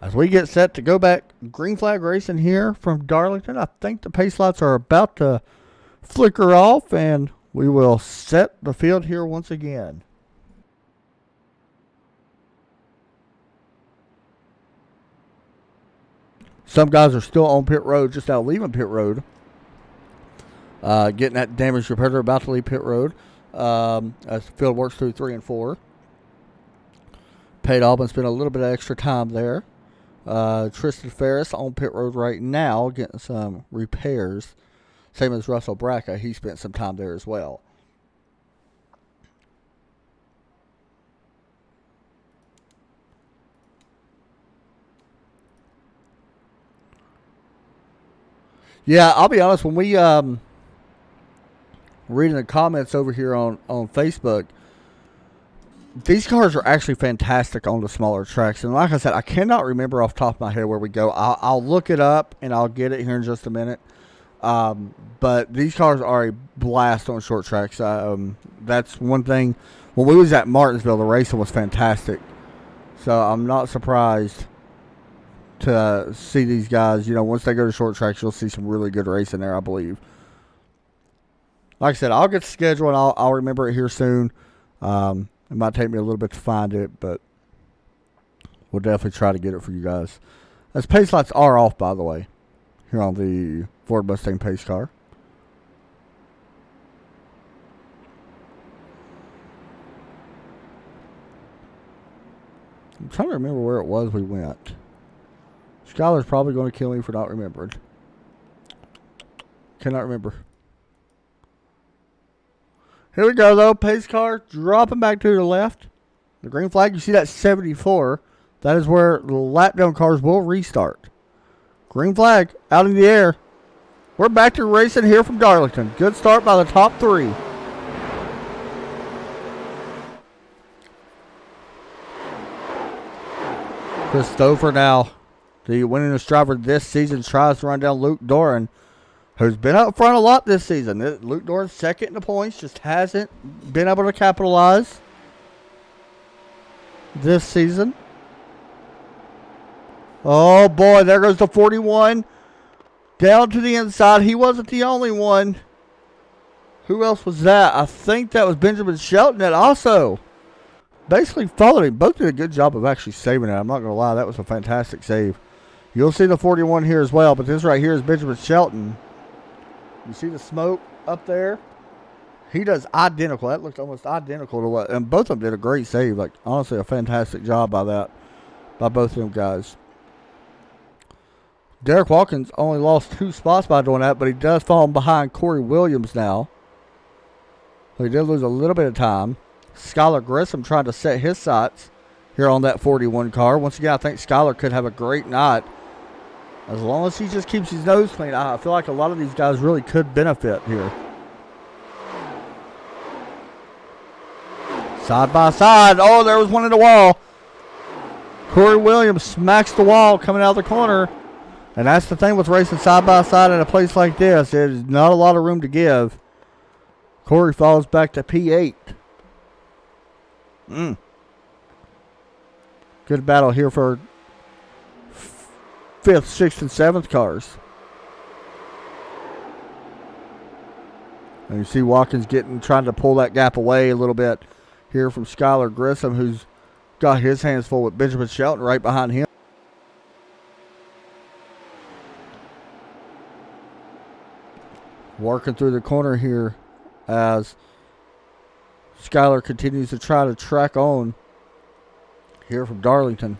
As we get set to go back, green flag racing here from Darlington. I think the pace lights are about to flicker off, and we will set the field here once again. Some guys are still on pit road, just out leaving pit road. Getting that damaged repaired, about to leave pit road. As the field works through 3 and 4. Paid off and spent a little bit of extra time there. Tristan Ferris on pit road right now, getting some repairs. Same as Russell Bracca. He spent some time there as well. Yeah, I'll be honest, when we reading the comments over here on Facebook, these cars are actually fantastic on the smaller tracks. And like I said, I cannot remember off the top of my head where we go. I'll look it up, and I'll get it here in just a minute. But these cars are a blast on short tracks. That's one thing. When we was at Martinsville, the racing was fantastic. So I'm not surprised to see these guys. Once they go to short tracks, you'll see some really good racing there, I believe. Like I said, I'll get the schedule, and I'll remember it here soon. It might take me a little bit to find it, but we'll definitely try to get it for you guys. As pace lights are off, by the way, here on the Ford Mustang pace car. I'm trying to remember where it was we went. Skylar's probably going to kill me for not remembering. Cannot remember. Here we go, though. Pace car dropping back to the left. The green flag, you see that 74. That is where the lap down cars will restart. Green flag out in the air. We're back to racing here from Darlington. Good start by the top 3. Christopher now, the winningest driver this season, tries to run down Luke Doran, who's been up front a lot this season. Luke Doran's second in the points, just hasn't been able to capitalize this season. Oh, boy, there goes the 41. Down to the inside. He wasn't the only one. Who else was that? I think that was Benjamin Shelton that also basically followed him. Both did a good job of actually saving it. I'm not going to lie. That was a fantastic save. You'll see the 41 here as well, but this right here is Benjamin Shelton. You see the smoke up there? He does identical. That looks almost identical to what, and both of them did a great save. Like, honestly, a fantastic job by both of them guys. Derek Watkins only lost 2 spots by doing that, but he does fall behind Corey Williams now. So he did lose a little bit of time. Skylar Grissom trying to set his sights here on that 41 car. Once again, I think Skylar could have a great night. As long as he just keeps his nose clean, I feel like a lot of these guys really could benefit here. Side by side. Oh, there was one in the wall. Corey Williams smacks the wall coming out of the corner. And that's the thing with racing side by side in a place like this. There's not a lot of room to give. Corey falls back to P8. Good battle here for 5th, 6th, and 7th cars. And you see Watkins trying to pull that gap away a little bit here from Skylar Grissom, who's got his hands full with Benjamin Shelton right behind him. Working through the corner here as Skylar continues to try to track on here from Darlington.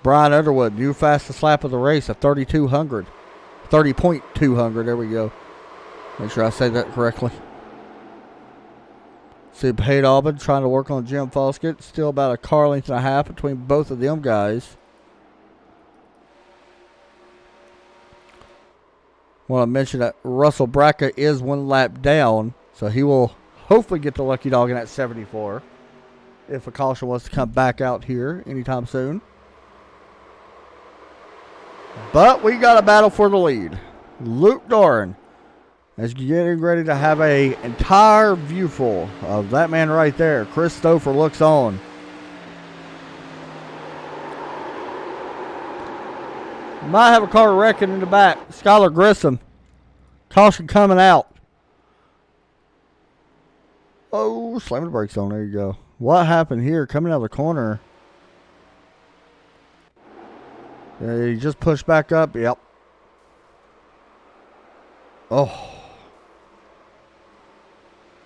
Brian Underwood, new fastest lap of the race, a 30.200. There we go. Make sure I say that correctly. See Pate Albin trying to work on Jim Foskett. Still about a car length and a half between both of them guys. Want to mention that Russell Bracca is 1 lap down, so he will hopefully get the lucky dog in at 74 if a caution wants to come back out here anytime soon. But we got a battle for the lead. Luke Doran is getting ready to have an entire viewful of that man right there. Chris Stouffer looks on. Might have a car wrecking in the back. Skylar Grissom. Caution coming out. Oh, slamming the brakes on. There you go. What happened here? Coming out of the corner. Yeah, he just pushed back up. Yep. Oh.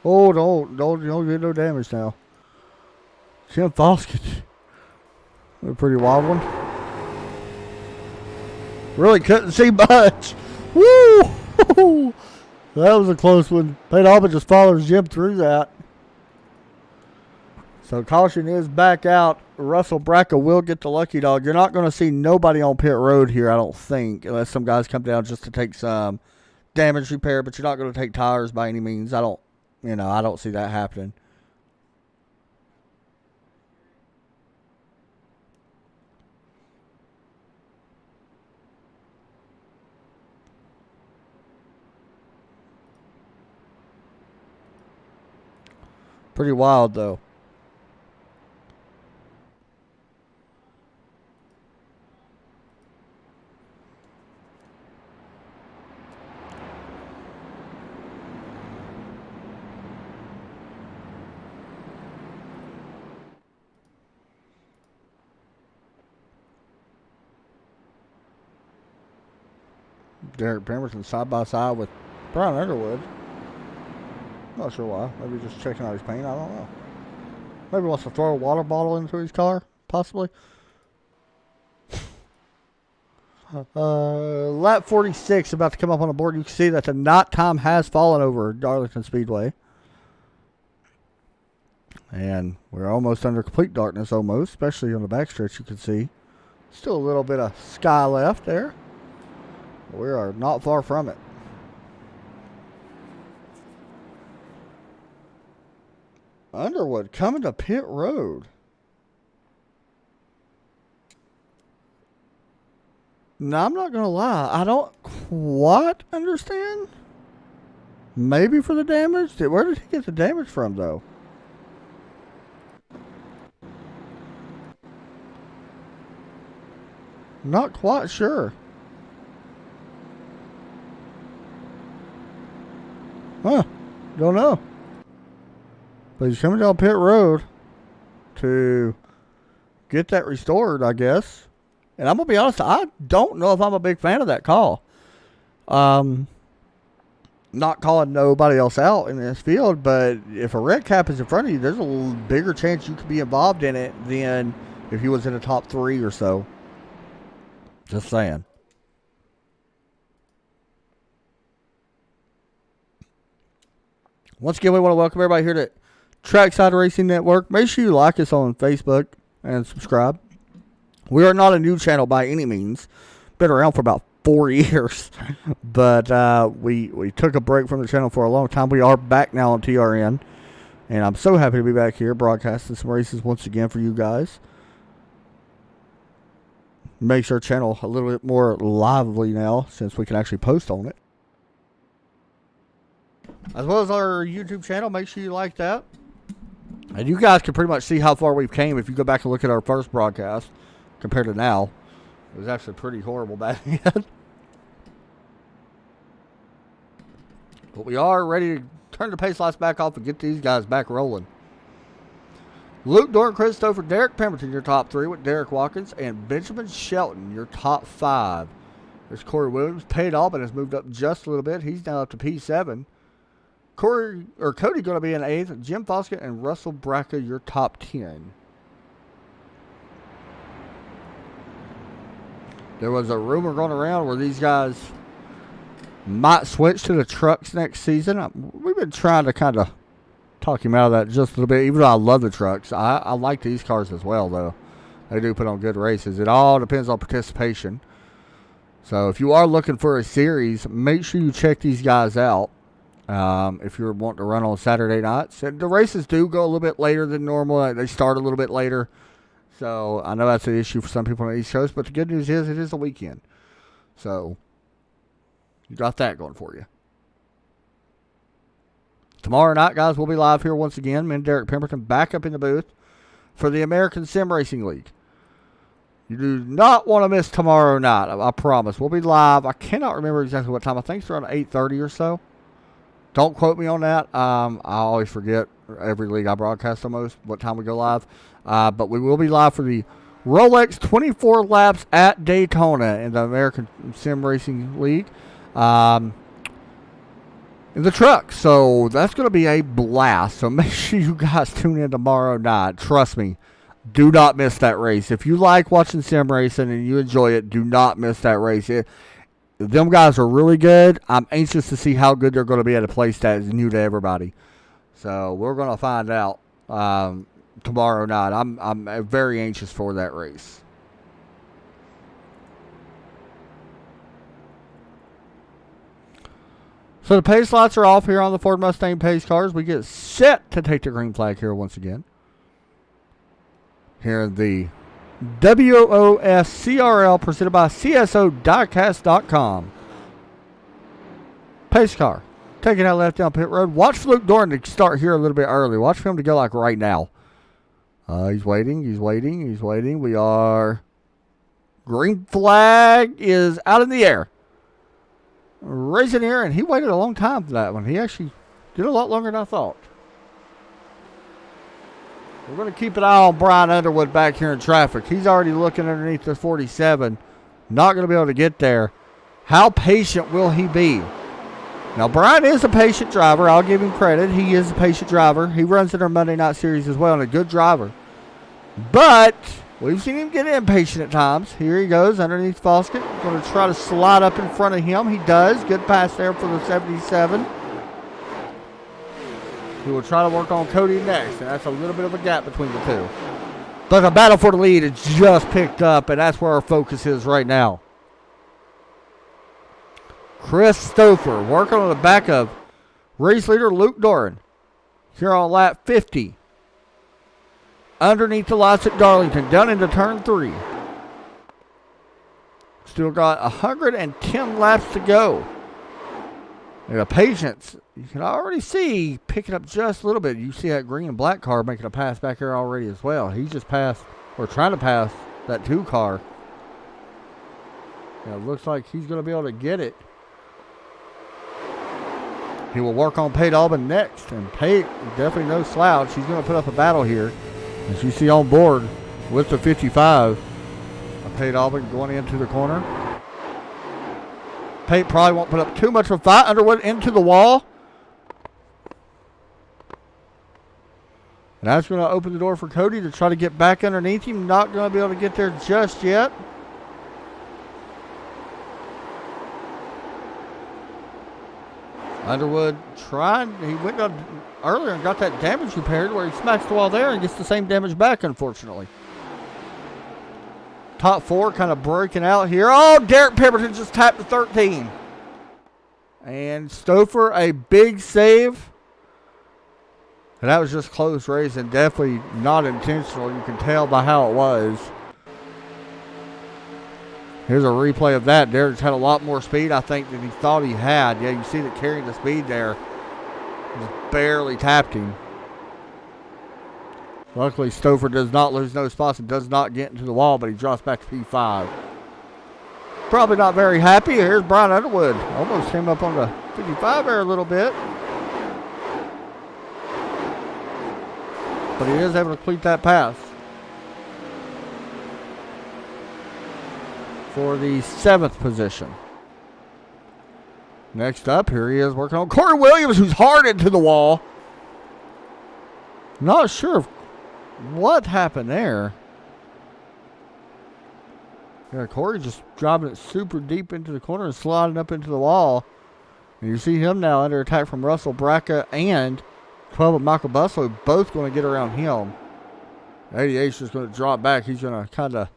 Oh, don't get no damage now. Jim Foskett. A pretty wild one. Really couldn't see much. Woo! That was a close one. Pate Albin just follows Jim through that. So caution is back out. Russell Bracca will get the lucky dog. You're not going to see nobody on pit road here, I don't think, unless some guys come down just to take some damage repair, but you're not going to take tires by any means. I don't see that happening. Pretty wild, though. Derek Pemberton side by side with Brian Underwood. Not sure why. Maybe just checking out his paint. I don't know. Maybe wants to throw a water bottle into his car, possibly. Lap 46 about to come up on the board. You can see that the knot time has fallen over Darlington Speedway. And we're almost under complete darkness, almost, especially on the backstretch. You can see still a little bit of sky left there. We are not far from it. Underwood coming to pit road. Now, I'm not going to lie. I don't quite understand. Maybe for the damage. Where did he get the damage from, though? Not quite sure. Huh. Don't know. But he's coming down pit road to get that restored, I guess. And I'm going to be honest, I don't know if I'm a big fan of that call. Not calling nobody else out in this field, but if a red cap is in front of you, there's a bigger chance you could be involved in it than if he was in the top 3 or so. Just saying. Once again, we want to welcome everybody here to Trackside Racing Network. Make sure you like us on Facebook and subscribe. We are not a new channel by any means. Been around for about 4 years. But we took a break from the channel for a long time. We are back now on TRN. And I'm so happy to be back here broadcasting some races once again for you guys. Makes our channel a little bit more lively now since we can actually post on it. As well as our YouTube channel. Make sure you like that. And you guys can pretty much see how far we've came if you go back and look at our first broadcast compared to now. It was actually pretty horrible back then. But we are ready to turn the pace lights back off and get these guys back rolling. Luke Dorn, Christopher, Derek Pemberton, your top 3 with Derek Watkins, and Benjamin Shelton, your top 5. There's Corey Williams, paid off and has moved up just a little bit. He's now up to P7. Cody going to be in 8th. Jim Foskett and Russell Bracca, your top 10. There was a rumor going around where these guys might switch to the trucks next season. We've been trying to kind of talk him out of that just a little bit, even though I love the trucks. I like these cars as well, though. They do put on good races. It all depends on participation. So if you are looking for a series, make sure you check these guys out. If you're wanting to run on Saturday nights. And the races do go a little bit later than normal. They start a little bit later. So I know that's an issue for some people on the East Coast, but the good news is it is a weekend. So you got that going for you. Tomorrow night, guys, we'll be live here once again. Me and Derek Pemberton back up in the booth for the American Sim Racing League. You do not want to miss tomorrow night, I promise. We'll be live. I cannot remember exactly what time. I think it's around 8:30 or so. Don't quote me on that. I always forget every league I broadcast almost what time we go live. But we will be live for the Rolex 24 laps at Daytona in the American Sim Racing League. In the truck. So that's going to be a blast. So make sure you guys tune in tomorrow night. Trust me. Do not miss that race. If you like watching sim racing and you enjoy it, do not miss that race. Them guys are really good. I'm anxious to see how good they're going to be at a place that is new to everybody. So we're going to find out tomorrow night. I'm very anxious for that race. So the pace lights are off here on the Ford Mustang pace cars. We get set to take the green flag here once again. Here in the WOSCRL presented by CSOdiecast.com. Pace car. Taking out left down pit road. Watch for Luke Dorn to start here a little bit early. Watch for him to go like right now. He's waiting. We are... Green flag is out in the air. Racing here, and he waited a long time for that one. He actually did a lot longer than I thought. We're going to keep an eye on Brian Underwood back here in traffic. He's already looking underneath the 47. Not going to be able to get there. How patient will he be? Now, Brian is a patient driver. I'll give him credit. He is a patient driver. He runs in our Monday Night Series as well and a good driver. But we've seen him get impatient at times. Here he goes underneath Foskett. Going to try to slide up in front of him. He does. Good pass there for the 77. He will try to work on Cody next, and that's a little bit of a gap between the two. But the battle for the lead is just picked up, and that's where our focus is right now. Christopher working on the back of race leader Luke Doran here on lap 50. Underneath the lights at Darlington, down into turn 3. Still got 110 laps to go. And the patience, you can already see picking up just a little bit. You see that green and black car making a pass back here already as well. He's just passed, or trying to pass, that 2 car. Yeah, it looks like he's going to be able to get it. He will work on Pate Albin next. And Pate, definitely no slouch. He's going to put up a battle here. As you see on board with the 55. Pate Albin going into the corner. Pate probably won't put up too much of a fight. Underwood into the wall. And that's going to open the door for Cody to try to get back underneath him. Not going to be able to get there just yet. Underwood tried. He went down earlier and got that damage repaired where he smacks the wall there and gets the same damage back, unfortunately. Top four kind of breaking out here. Oh, Derek Pemberton just tapped the 13. And Stouffer, a big save. And that was just close race and definitely not intentional. You can tell by how it was. Here's a replay of that. Derek's had a lot more speed, I think, than he thought he had. Yeah, you see that carrying the speed there. Just barely tapped him. Luckily, Stouffer does not lose no spots and does not get into the wall, but he drops back to P5. Probably not very happy. Here's Brian Underwood. Almost came up on the 55 there a little bit. But he is able to complete that pass. For the 7th position. Next up, here he is working on Corey Williams, who's hard into the wall. Not sure what happened there. Yeah, Corey just driving it super deep into the corner and sliding up into the wall. And you see him now under attack from Russell Bracca and 12 of Michael Buslow, both going to get around him. 88's just going to drop back. He's going to kind of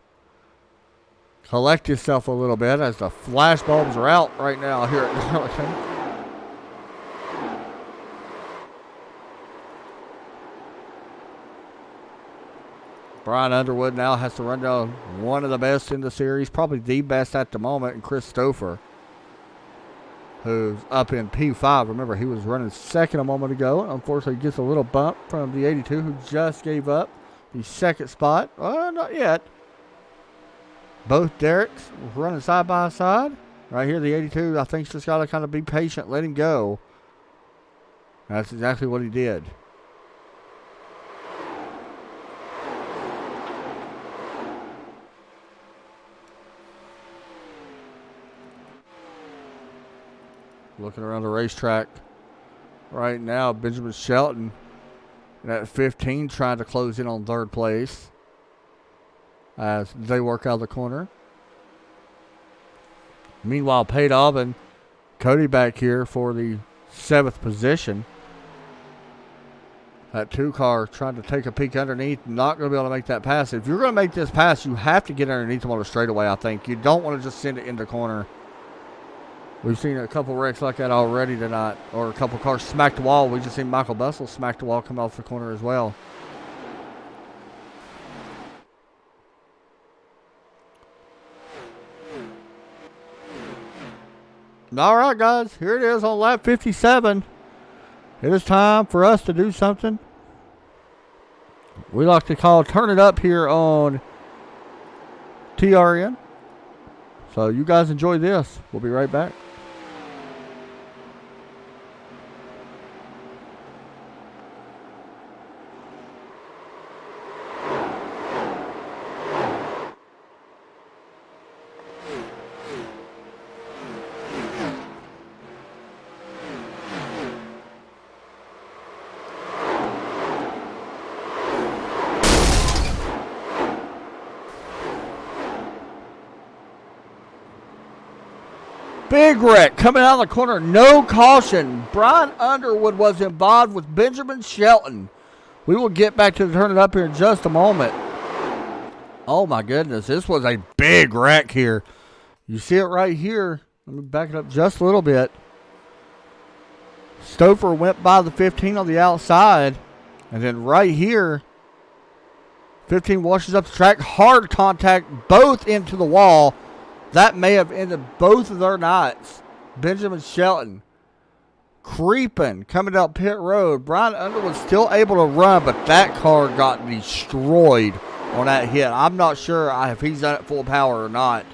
collect himself a little bit as the flash bulbs are out right now here at Darlington. Brian Underwood now has to run down one of the best in the series, probably the best at the moment, and Chris Stouffer, who's up in P5. Remember, he was running second a moment ago, and unfortunately gets a little bump from the 82, who just gave up the second spot. Well, not yet. Both Dereks running side by side. Right here, the 82, I think, just got to kind of be patient, let him go. That's exactly what he did. Looking around the racetrack right now, Benjamin Shelton at 15 trying to close in on third place as they work out of the corner. Meanwhile, Pate Albin, Cody back here for the 7th position. That 2 car trying to take a peek underneath, not going to be able to make that pass. If you're going to make this pass, you have to get underneath them on a straightaway, I think. You don't want to just send it in the corner. We've seen a couple wrecks like that already tonight, or a couple cars smack the wall. We just seen Michael Bussell smack the wall come off the corner as well. All right, guys, here it is on lap 57. It is time for us to do something we like to call Turn It Up here on TRN. So you guys enjoy this. We'll be right back. Big wreck coming out of the corner. No caution. Brian Underwood was involved with Benjamin Shelton. We will get back to the Turn It Up here in just a moment. Oh, my goodness. This was a big wreck here. You see it right here. Let me back it up just a little bit. Stouffer went by the 15 on the outside. And then right here, 15 washes up the track. Hard contact, both into the wall. That may have ended both of their nights. Benjamin Shelton creeping, coming down pit road. Brian Underwood still able to run, but that car got destroyed on that hit. I'm not sure if he's done it full power or not.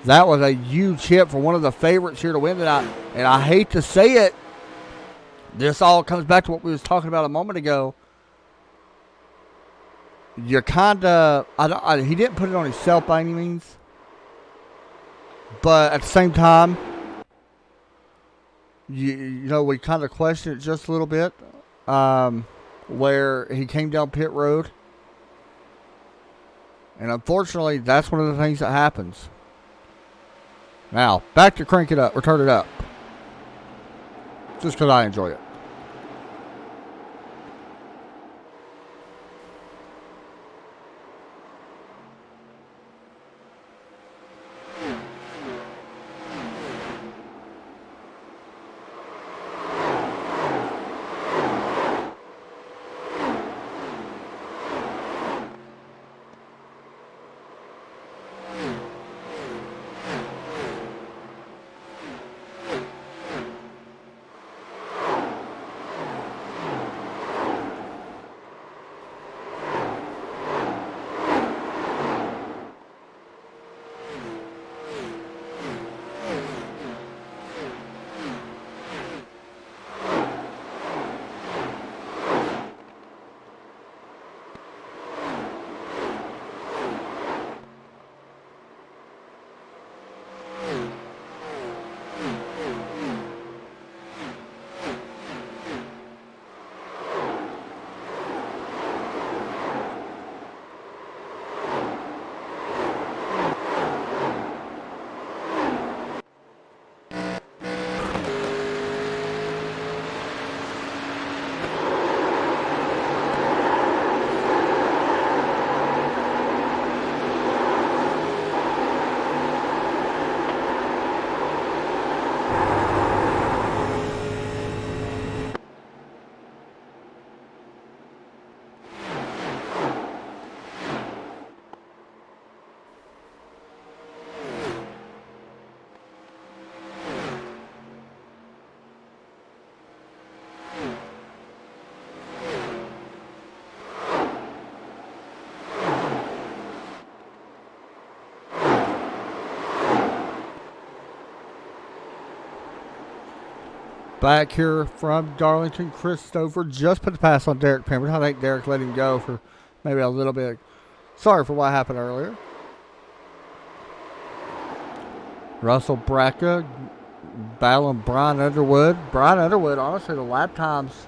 That was a huge hit for one of the favorites here to win tonight. And I hate to say it, this all comes back to what we was talking about a moment ago. You're kind of, he didn't put it on himself by any means. But at the same time, you know, we kind of questioned it just a little bit. Where he came down pit road. And unfortunately, that's one of the things that happens. Now, back to crank it up, or turn it up. Just because I enjoy it. Back here from Darlington, Christopher just put the pass on Derek Pembroke. I think Derek let him go for maybe a little bit. Sorry for what happened earlier. Russell Bracca battling Brian Underwood. Brian Underwood, honestly, the lap times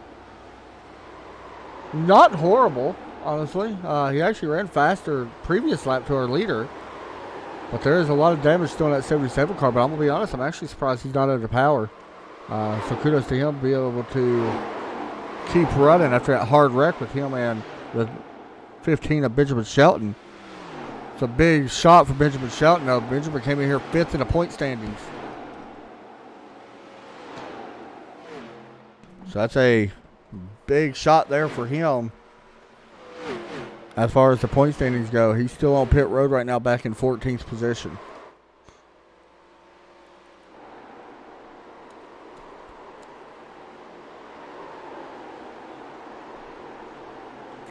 not horrible, honestly. He actually ran faster previous lap to our leader. But there is a lot of damage still in that 77 car. But I'm going to be honest, I'm actually surprised he's not under power. So kudos to him, be able to keep running after that hard wreck with him and the 15 of Benjamin Shelton. It's a big shot for Benjamin Shelton, though. Benjamin came in here 5th in the point standings. So that's a big shot there for him. As far as the point standings go, he's still on pit road right now, back in 14th position.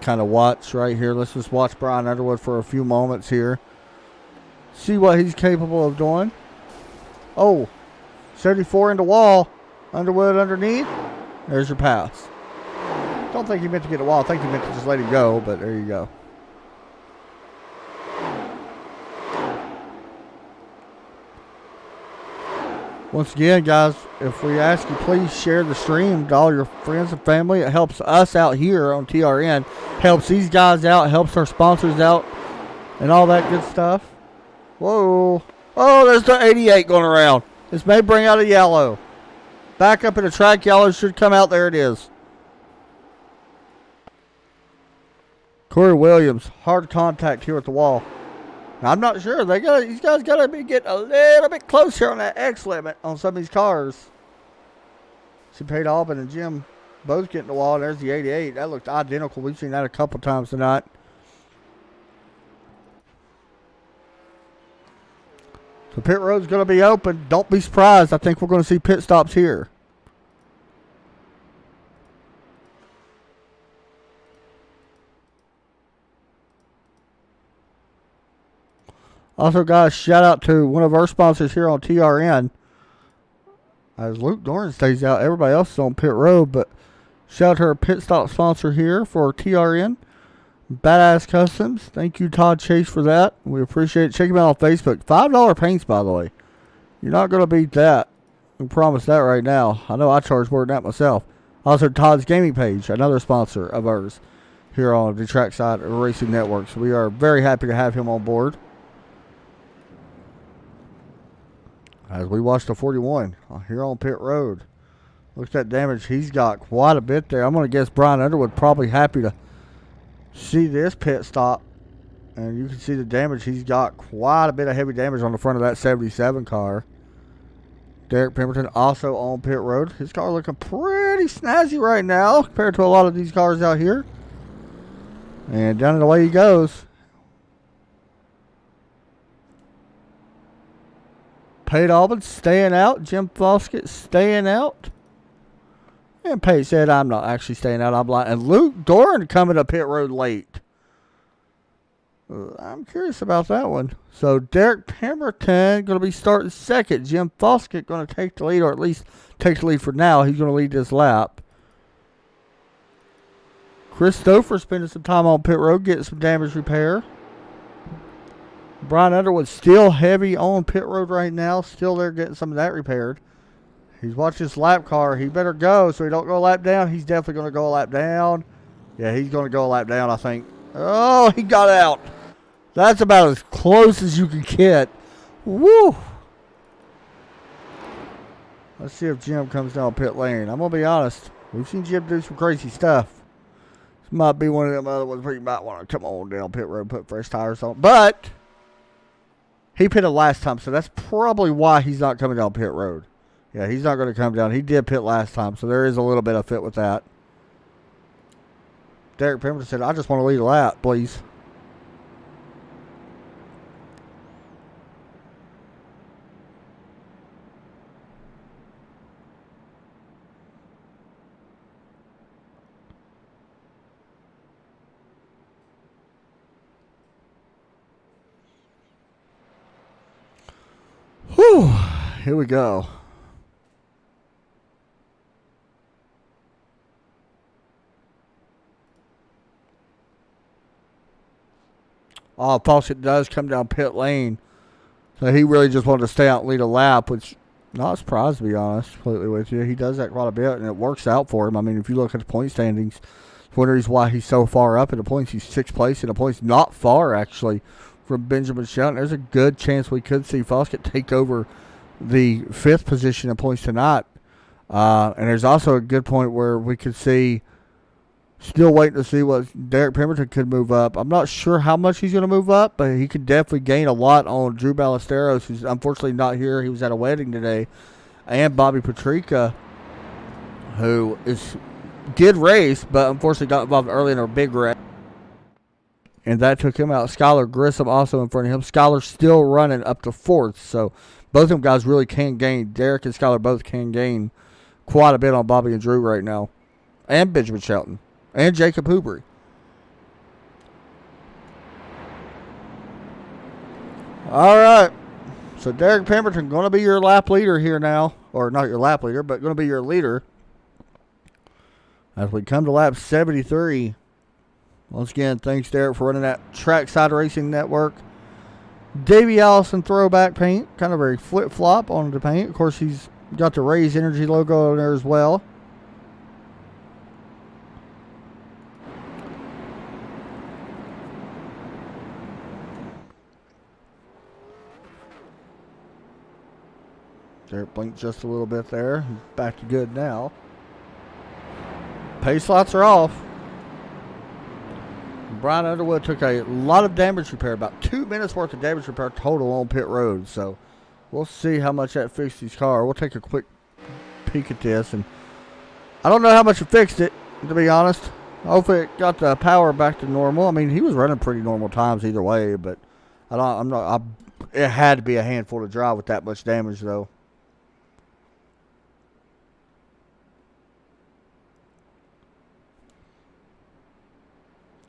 Kind of watch right here. Let's just watch Brian Underwood for a few moments here. See what he's capable of doing. Oh, 74 in the wall. Underwood underneath. There's your pass. Don't think he meant to get the wall. I think he meant to just let him go, but there you go. Once again, guys, if we ask you, please share the stream to all your friends and family. It helps us out here on TRN. Helps these guys out. Helps our sponsors out. And all that good stuff. Whoa. Oh, there's the 88 going around. This may bring out a yellow. Back up in the track. Yellow should come out. There it is. Corey Williams. Hard contact here at the wall. Now, I'm not sure. These guys got to be getting a little bit closer on that X limit on some of these cars. See, Pate Albin and Jim both getting the wall. There's the 88. That looked identical. We've seen that a couple times tonight. So pit road's going to be open. Don't be surprised. I think we're going to see pit stops here. Also, guys, shout out to one of our sponsors here on TRN. As Luke Doran stays out, everybody else is on pit road, but shout out to our pit stop sponsor here for TRN, Badass Customs. Thank you, Todd Chase, for that. We appreciate it. Check him out on Facebook. $5 paints, by the way. You're not going to beat that. I promise that right now. I know I charge more than that myself. Also, Todd's Gaming Page, another sponsor of ours here on the Trackside Racing Network. So we are very happy to have him on board. As we watch the 41 here on pit road. Look at that damage he's got quite a bit there. I'm going to guess Brian Underwood probably happy to see this pit stop. And you can see the damage he's got. Quite a bit of heavy damage on the front of that 77 car. Derek Pemberton also on pit road. His car looking pretty snazzy right now compared to a lot of these cars out here. And down and away he goes. Pate Albin staying out. Jim Foskett staying out. And Pate said, I'm not actually staying out. I'm lying. And Luke Doran coming to pit road late. I'm curious about that one. So Derek Pemberton going to be starting second. Jim Foskett going to take the lead, or at least take the lead for now. He's going to lead this lap. Chris Stouffer spending some time on pit road getting some damage repair. Brian Underwood still heavy on pit road right now. Still there getting some of that repaired. He's watching his lap car. He better go so he don't go a lap down. He's definitely going to go a lap down. Yeah, he's going to go a lap down, I think. Oh, he got out. That's about as close as you can get. Woo! Let's see if Jim comes down pit lane. I'm going to be honest. We've seen Jim do some crazy stuff. This might be one of them other ones where you might want to come on down pit road and put fresh tires on. But he pitted last time, so that's probably why he's not coming down pit road. Yeah, he's not going to come down. He did pit last time, so there is a little bit of fit with that. Derek Pemberton said, I just want to lead a lap, please. Whew, here we go. Oh, Fawcett does come down pit lane. So he really just wanted to stay out and lead a lap, which not surprised, to be honest, completely with you. He does that quite a bit, and it works out for him. I mean, if you look at the point standings, one of the reasons why he's so far up in the points. He's 6th place in the points, not far, actually, from Benjamin Shelton. There's a good chance we could see Foskett take over the 5th position in points tonight. And there's also a good point where we could see, still waiting to see what Derek Pemberton could move up. I'm not sure how much he's going to move up, but he could definitely gain a lot on Drew Ballesteros, who's unfortunately not here. He was at a wedding today. And Bobby Patrica, who did race, but unfortunately got involved early in a big wreck. And that took him out. Skylar Grissom also in front of him. Skylar's still running up to 4th, so both of them guys really can gain. Derek and Skylar both can gain quite a bit on Bobby and Drew right now. And Benjamin Shelton. And Jacob Hubry. All right. So Derek Pemberton going to be your lap leader here now. Or not your lap leader, but going to be your leader. As we come to lap 73. Once again, thanks, Derek, for running that Trackside Racing Network. Davey Allison throwback paint. Kind of a flip-flop on the paint. Of course, he's got the Raise Energy logo on there as well. Derek blinked just a little bit there. He's back to good now. Pace lights are off. Brian Underwood took a lot of damage repair, about 2 minutes worth of damage repair total on pit road. So we'll see how much that fixed his car. We'll take a quick peek at this, and I don't know how much it fixed it, to be honest. Hopefully it got the power back to normal. I mean, he was running pretty normal times either way, but it had to be a handful to drive with that much damage, though.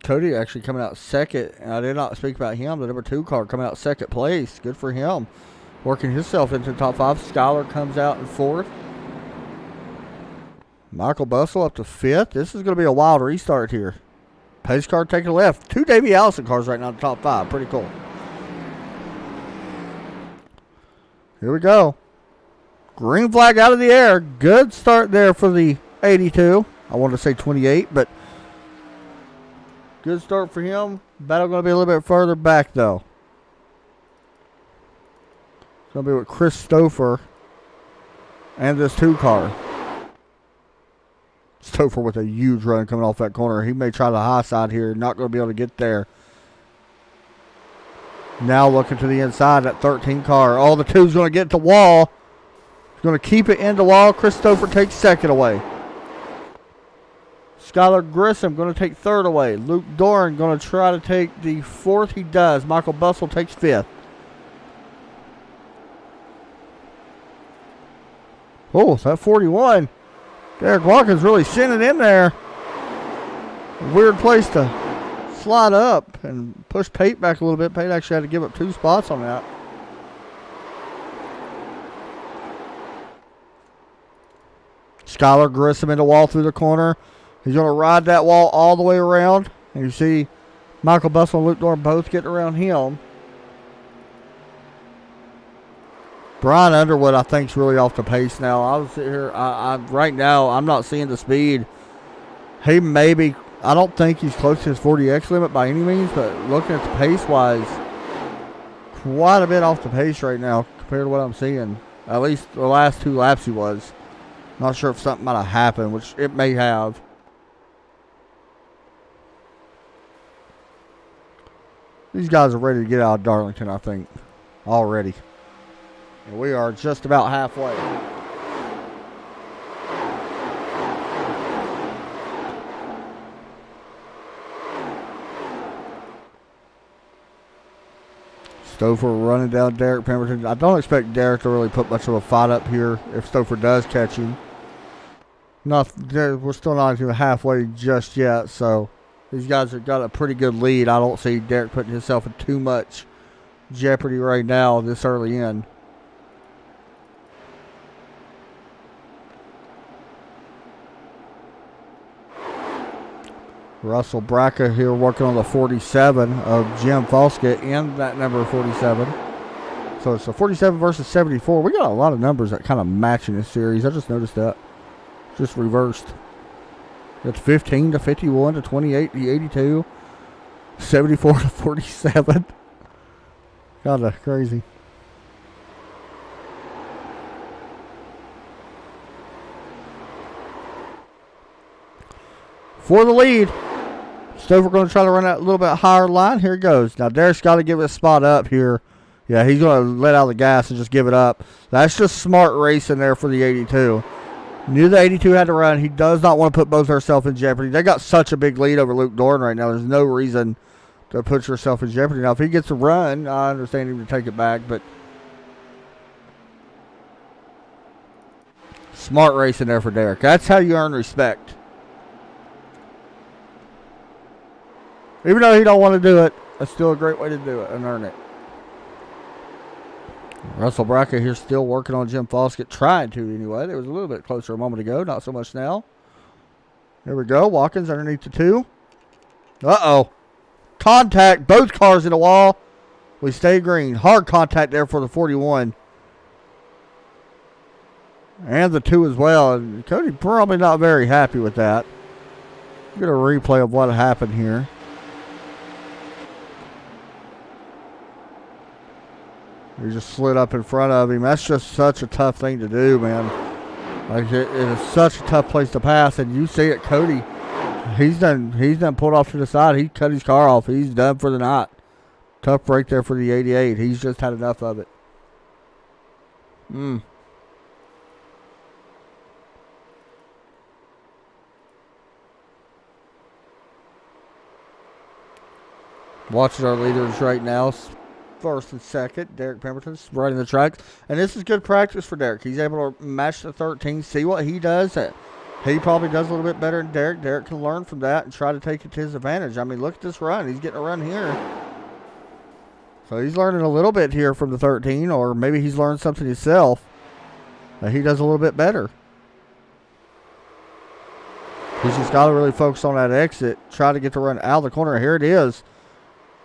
Cody actually coming out second. And I did not speak about him. The number 2 car coming out second place. Good for him. Working himself into the top 5. Skylar comes out in 4th. Michael Bustle up to 5th. This is going to be a wild restart here. Pace car taking a left. 2 Davey Allison cars right now in the top 5. Pretty cool. Here we go. Green flag out of the air. Good start there for the 82. I wanted to say 28, but good start for him. Battle going to be a little bit further back, though. It's going to be with Chris Stouffer and this 2 car. Stouffer with a huge run coming off that corner. He may try the high side here. Not going to be able to get there. Now looking to the inside, that 13 car. Oh, the 2's going to get the wall. He's going to keep it in the wall. Chris Stouffer takes 2nd away. Skylar Grissom going to take 3rd away. Luke Doran going to try to take the 4th. He does. Michael Bustle takes 5th. Oh, that 41. Derek Watkins really sending in there. Weird place to slide up and push Pate back a little bit. Pate actually had to give up 2 spots on that. Skylar Grissom in the wall through the corner. He's going to ride that wall all the way around. And you see Michael Bustle and Luke Doran both getting around him. Brian Underwood, I think, is really off the pace now. I was sitting here. Right now, I'm not seeing the speed. He maybe, I don't think he's close to his 40X limit by any means, but looking at the pace-wise, quite a bit off the pace right now compared to what I'm seeing. At least the last 2 laps he was. Not sure if something might have happened, which it may have. These guys are ready to get out of Darlington, I think, already. And we are just about halfway. Stouffer running down Derek Pemberton. I don't expect Derek to really put much of a fight up here if Stouffer does catch him. We're still not even halfway just yet, so these guys have got a pretty good lead. I don't see Derek putting himself in too much jeopardy right now this early in. Russell Bracca here working on the 47 of Jim Foskett in that number 47. So it's a 47 versus 74. We got a lot of numbers that kind of match in this series. I just noticed that. Just reversed. It's 15 to 51 to 28 to 82. 74 to 47. Kind of crazy. For the lead. Stouffer going to try to run that a little bit higher line. Here it goes. Now, Derek's got to give it a spot up here. Yeah, he's going to let out the gas and just give it up. That's just smart racing there for the 82. Knew the 82 had to run. He does not want to put both herself in jeopardy. They got such a big lead over Luke Doran right now. There's no reason to put yourself in jeopardy. Now, if he gets a run, I understand him to take it back, but smart racing there for Derek. That's how you earn respect. Even though he don't want to do it, that's still a great way to do it and earn it. Russell Bracca here still working on Jim Foskett, trying to anyway. It was a little bit closer a moment ago, not so much now. There we go. Watkins underneath the 2. Uh-oh. Contact. Both cars in the wall. We stay green. Hard contact there for the 41. And the 2 as well. And Cody probably not very happy with that. Get a replay of what happened here. He just slid up in front of him. That's just such a tough thing to do, man. Like it is such a tough place to pass, and you see it, Cody. He's done pulled off to the side. He cut his car off. He's done for the night. Tough break there for the 88. He's just had enough of it. Watching our leaders right now. First and second, Derek Pemberton's running the tracks. And this is good practice for Derek. He's able to match the 13, see what he does. He probably does a little bit better than Derek. Derek can learn from that and try to take it to his advantage. I mean, look at this run. He's getting a run here. So he's learning a little bit here from the 13, or maybe he's learned something himself that he does a little bit better. He's just got to really focus on that exit, try to get the run out of the corner. Here it is.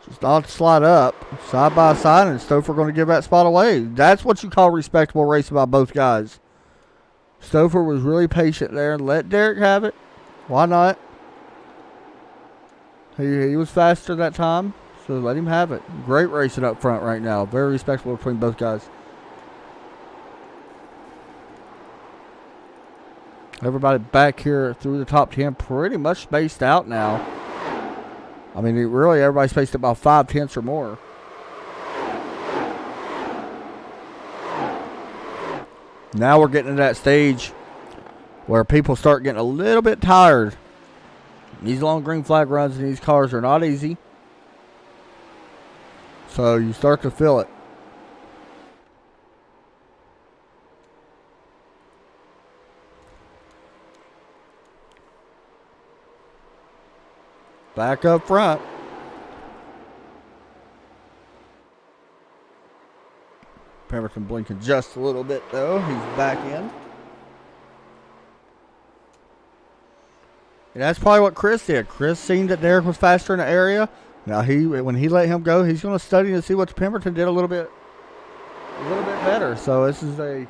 Just not slide up, side by side, and Stouffer going to give that spot away. That's what you call respectable racing by both guys. Stouffer was really patient there and let Derek have it. Why not? He was faster that time, so let him have it. Great racing up front right now. Very respectable between both guys. Everybody back here through the top 10 pretty much spaced out now. I mean, really everybody's spaced about 5/10 or more. Now we're getting to that stage where people start getting a little bit tired. These long green flag runs in these cars are not easy. So you start to feel it. Back up front. Pemberton blinking just a little bit though. He's back in. And that's probably what Chris did. Chris seen that Derek was faster in the area. Now when he let him go, he's going to study and see what Pemberton did a little bit better. So this is a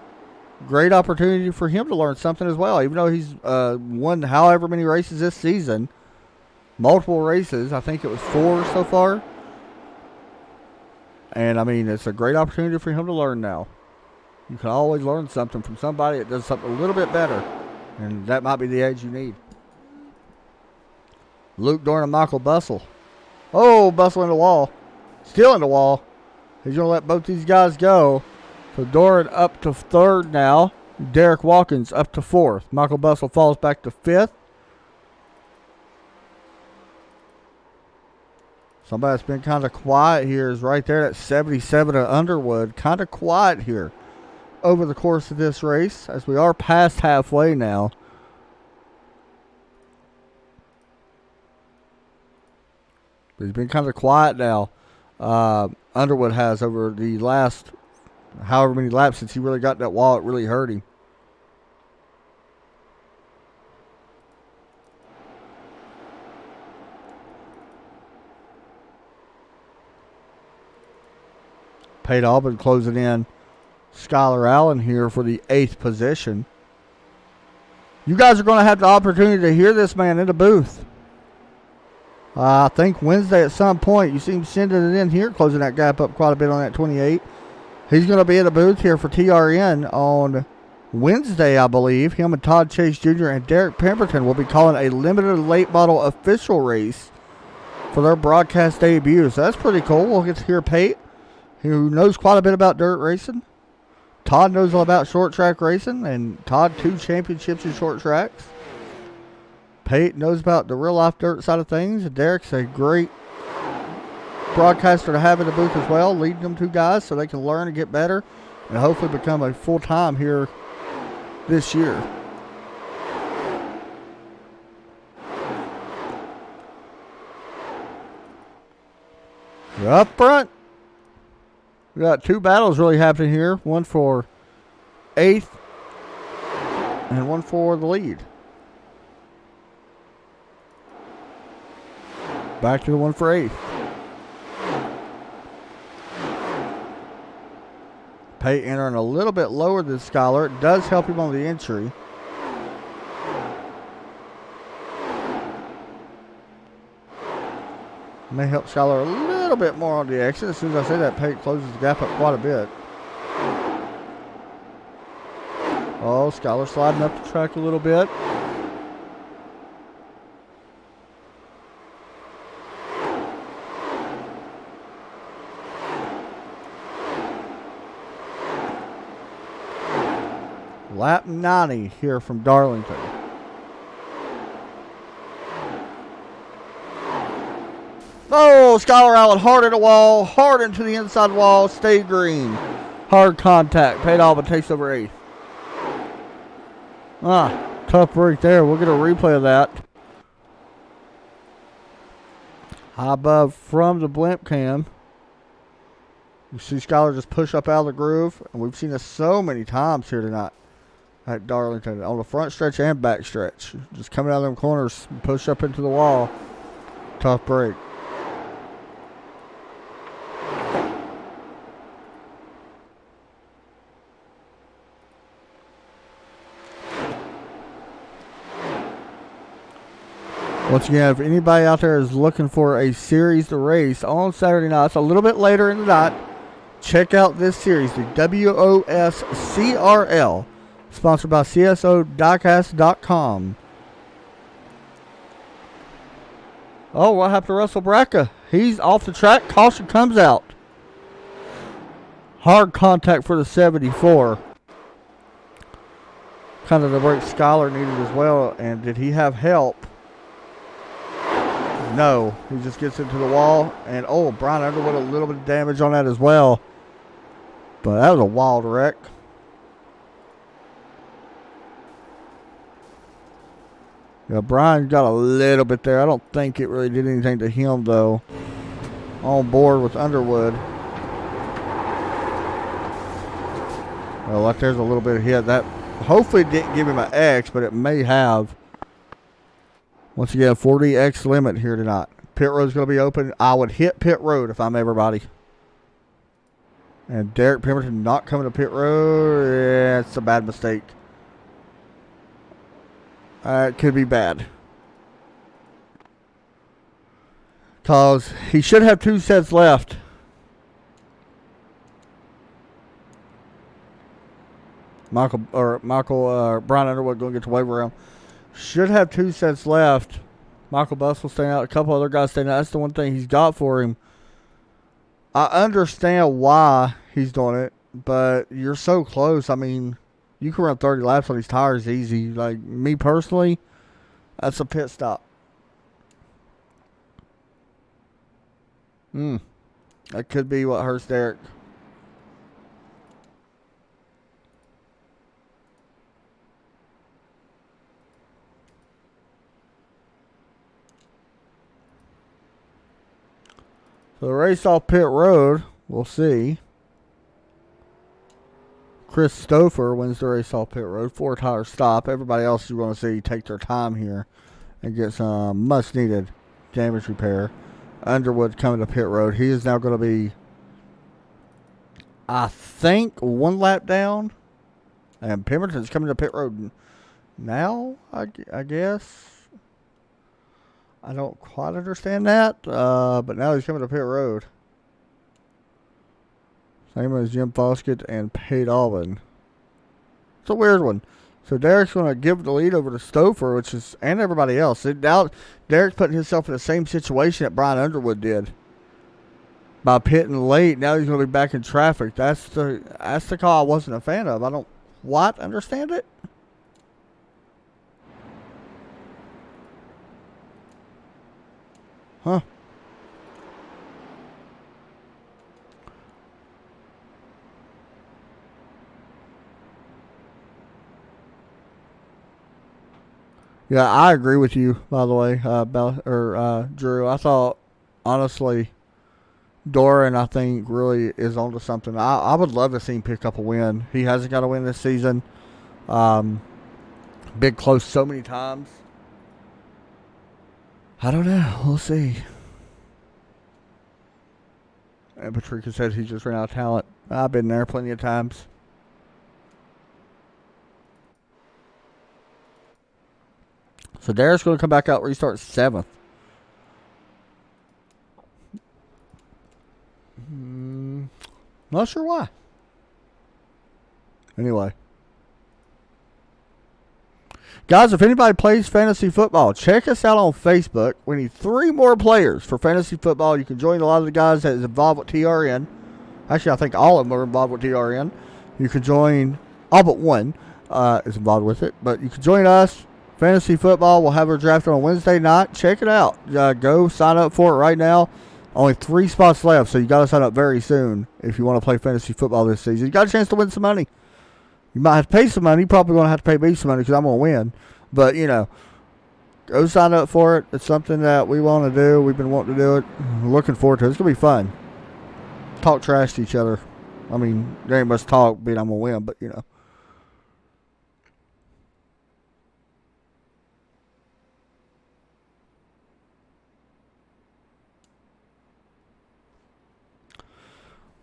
great opportunity for him to learn something as well. Even though he's won however many races this season. Multiple races. I think it was 4 so far. And, I mean, it's a great opportunity for him to learn now. You can always learn something from somebody that does something a little bit better. And that might be the edge you need. Luke Dorn and Michael Bussell. Oh, Bussell in the wall. Still in the wall. He's going to let both these guys go. So Doran up to 3rd now. Derek Watkins up to 4th. Michael Bussell falls back to 5th. Somebody that's been kind of quiet here is right there at 77 at Underwood. Kind of quiet here over the course of this race as we are past halfway now. But he's been kind of quiet now. Underwood has over the last however many laps since he really got that wall. It really hurt him. Pate Auburn closing in Skylar Allen here for the 8th position. You guys are going to have the opportunity to hear this man in the booth. I think Wednesday at some point. You see him sending it in here, closing that gap up quite a bit on that 28. He's going to be in the booth here for TRN on Wednesday, I believe. Him and Todd Chase Jr. and Derek Pemberton will be calling a limited late model official race for their broadcast debut. So that's pretty cool. We'll get to hear Pate, who knows quite a bit about dirt racing. Todd knows all about short track racing, and Todd 2 championships in short tracks. Pate knows about the real life dirt side of things, and Derek's a great broadcaster to have in the booth as well, leading them 2 guys so they can learn and get better and hopefully become a full-time here this year. Up front. We got 2 battles really happening here. One for 8th and one for the lead. Back to the one for 8th. Pate entering a little bit lower than Skylar. It does help him on the entry. May help Skylar a little bit more on the exit. As soon as I say that, Pate closes the gap up quite a bit. Oh, Skylar sliding up the track a little bit. Lap 90 here from Darlington. Oh, Skylar Allen hard at the wall, hard into the inside wall, stay green. Hard contact. Pate Allen takes over 8th. Tough break there. We'll get a replay of that. High above from the blimp cam. You see Skylar just push up out of the groove. And we've seen this so many times here tonight at Darlington. On the front stretch and back stretch. Just coming out of them corners. Push up into the wall. Tough break. Once again, if anybody out there is looking for a series to race on Saturday nights, a little bit later in the night, check out this series, the WOSCRL, sponsored by CSOdiecast.com. Oh, what happened to Russell Bracca? He's off the track. Caution comes out. Hard contact for the 74. Kind of the break Skylar needed as well. And did he have help? No, he just gets into the wall, and Brian Underwood a little bit of damage on that as well. But that was a wild wreck. Yeah, Brian got a little bit there. I don't think it really did anything to him, though. On board with Underwood. Well, like there's a little bit of hit. That hopefully didn't give him an X, but it may have. Once again, 40X limit here tonight. Pit road's going to be open. I would hit pit road if I'm everybody. And Derek Pemberton not coming to pit road. Yeah, it's a bad mistake. It could be bad. Because he should have 2 sets left. Brian Underwood going to get to wave around. Should have 2 sets left. Michael Bustle staying out. A couple other guys staying out. That's the one thing he's got for him. I understand why he's doing it, but you're so close. I mean, you can run 30 laps on these tires easy. Like, me personally, that's a pit stop. That could be what hurts Derek. So the race off pit road, we'll see. Chris Stouffer wins the race off pit road. 4-tire stop. Everybody else you want to see take their time here and get some much needed damage repair. Underwood coming to pit road. He is now going to be, I think, 1 lap down. And Pemberton's coming to pit road now, I guess. I don't quite understand that, but now he's coming to pit road. Same as Jim Foskett and Pate Alvin. It's a weird one. So Derek's going to give the lead over to Stouffer, and everybody else. Now Derek's putting himself in the same situation that Brian Underwood did by pitting late. Now he's going to be back in traffic. That's the call I wasn't a fan of. I don't quite understand it. Huh. Yeah, I agree with you, by the way, Drew. I thought, honestly, Doran, I think, really is onto something. I would love to see him pick up a win. He hasn't got a win this season. Been close so many times. I don't know. We'll see. And Patricia said he just ran out of talent. I've been there plenty of times. So Derek's going to come back out, restart 7th. Not sure why. Anyway. Guys, if anybody plays fantasy football, check us out on Facebook. We need 3 more players for fantasy football. You can join a lot of the guys that is involved with TRN. Actually, I think all of them are involved with TRN. You can join, all but one is involved with it. But you can join us. Fantasy football. We'll have our draft on Wednesday night. Check it out. Go sign up for it right now. Only 3 spots left, so you got to sign up very soon if you want to play fantasy football this season. You got a chance to win some money. You might have to pay some money. You're probably going to have to pay me some money because I'm going to win. But, you know, go sign up for it. It's something that we want to do. We've been wanting to do it. Looking forward to it. It's going to be fun. Talk trash to each other. I mean, there ain't much talk being I'm going to win, but, you know.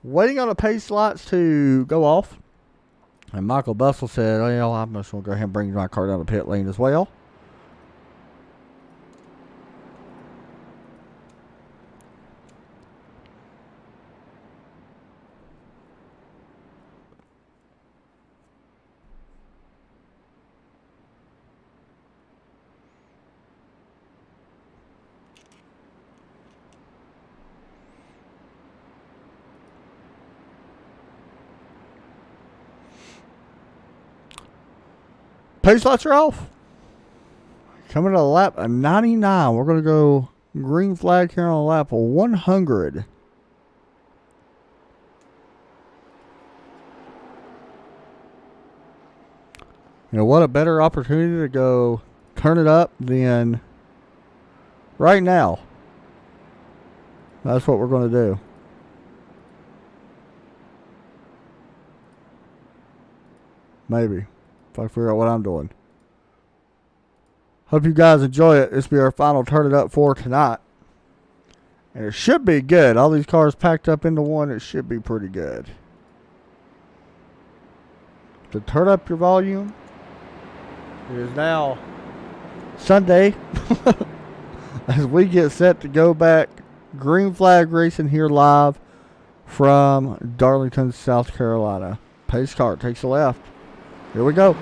Waiting on the pay slots to go off. And Michael Bustle said, oh, yeah, I'm just going to go ahead and bring my car down the pit lane as well. Pay slots are off. Coming to lap 99. We're going to go green flag here on lap 100. You know, what a better opportunity to go turn it up than right now. That's what we're going to do. Maybe. If I figure out what I'm doing. Hope you guys enjoy it. This will be our final turn it up for tonight. And it should be good. All these cars packed up into one. It should be pretty good. To turn up your volume. It is now Sunday. As we get set to go back. Green flag racing here live from Darlington, South Carolina. Pace car takes a left. Here we go.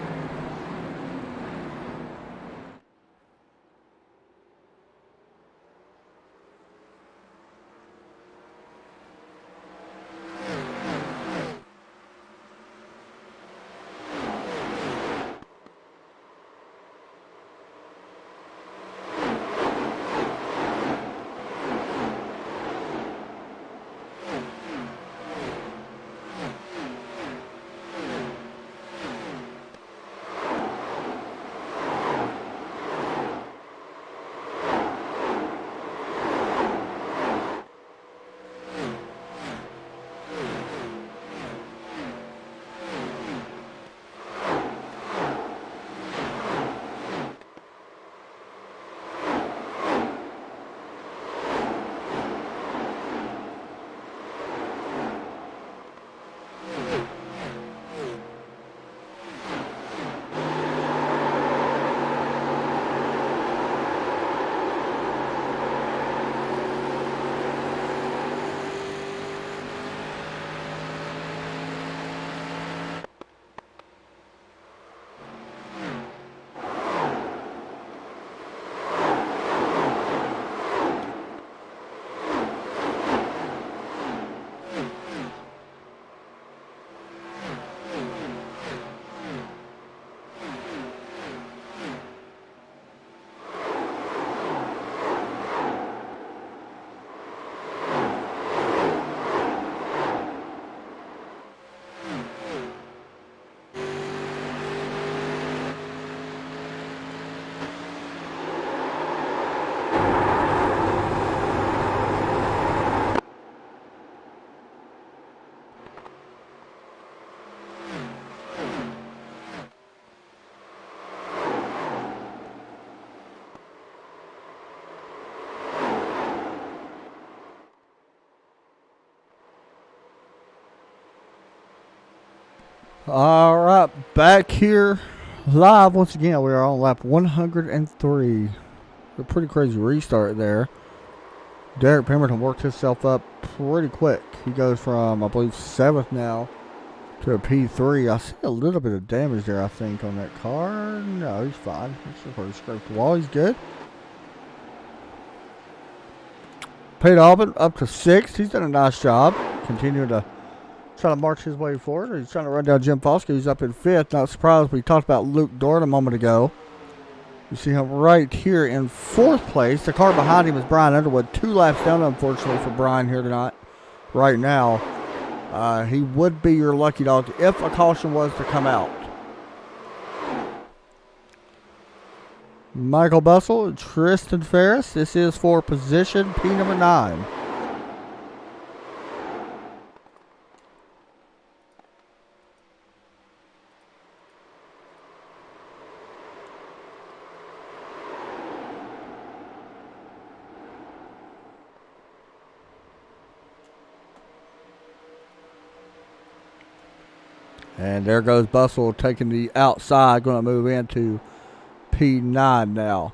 All right, back here live once again. We are on lap 103. A pretty crazy restart there. Derek Pemberton worked himself up pretty quick. He goes from, I believe, 7th now to a P3. I see a little bit of damage there, I think, on that car. No, he's fine. He's just scraped the wall. He's good. Pete Albin up to 6th. He's done a nice job. Continuing to try to march his way forward. He's trying to run down Jim Foskey. He's up in 5th. Not surprised. We talked about Luke Dorn a moment ago. You see him right here in 4th place. The car behind him is Brian Underwood. 2 laps down, unfortunately, for Brian here tonight. Right now. He would be your lucky dog if a caution was to come out. Michael Bustle and Tristan Ferris. This is for position P number 9. And there goes Bustle taking the outside, going to move into P9 now.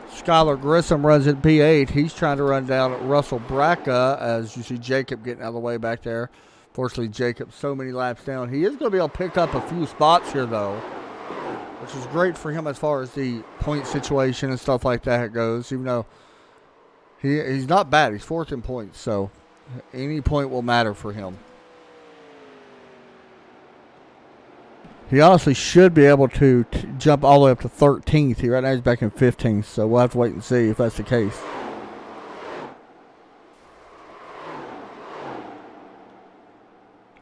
Skylar Grissom runs in P8. He's trying to run down Russell Bracca as you see Jacob getting out of the way back there. Fortunately, Jacob's so many laps down. He is going to be able to pick up a few spots here, though, which is great for him as far as the point situation and stuff like that goes, even though he's not bad. He's 4th in points, so any point will matter for him. He honestly should be able to jump all the way up to 13th. Right now he's back in 15th, so we'll have to wait and see if that's the case.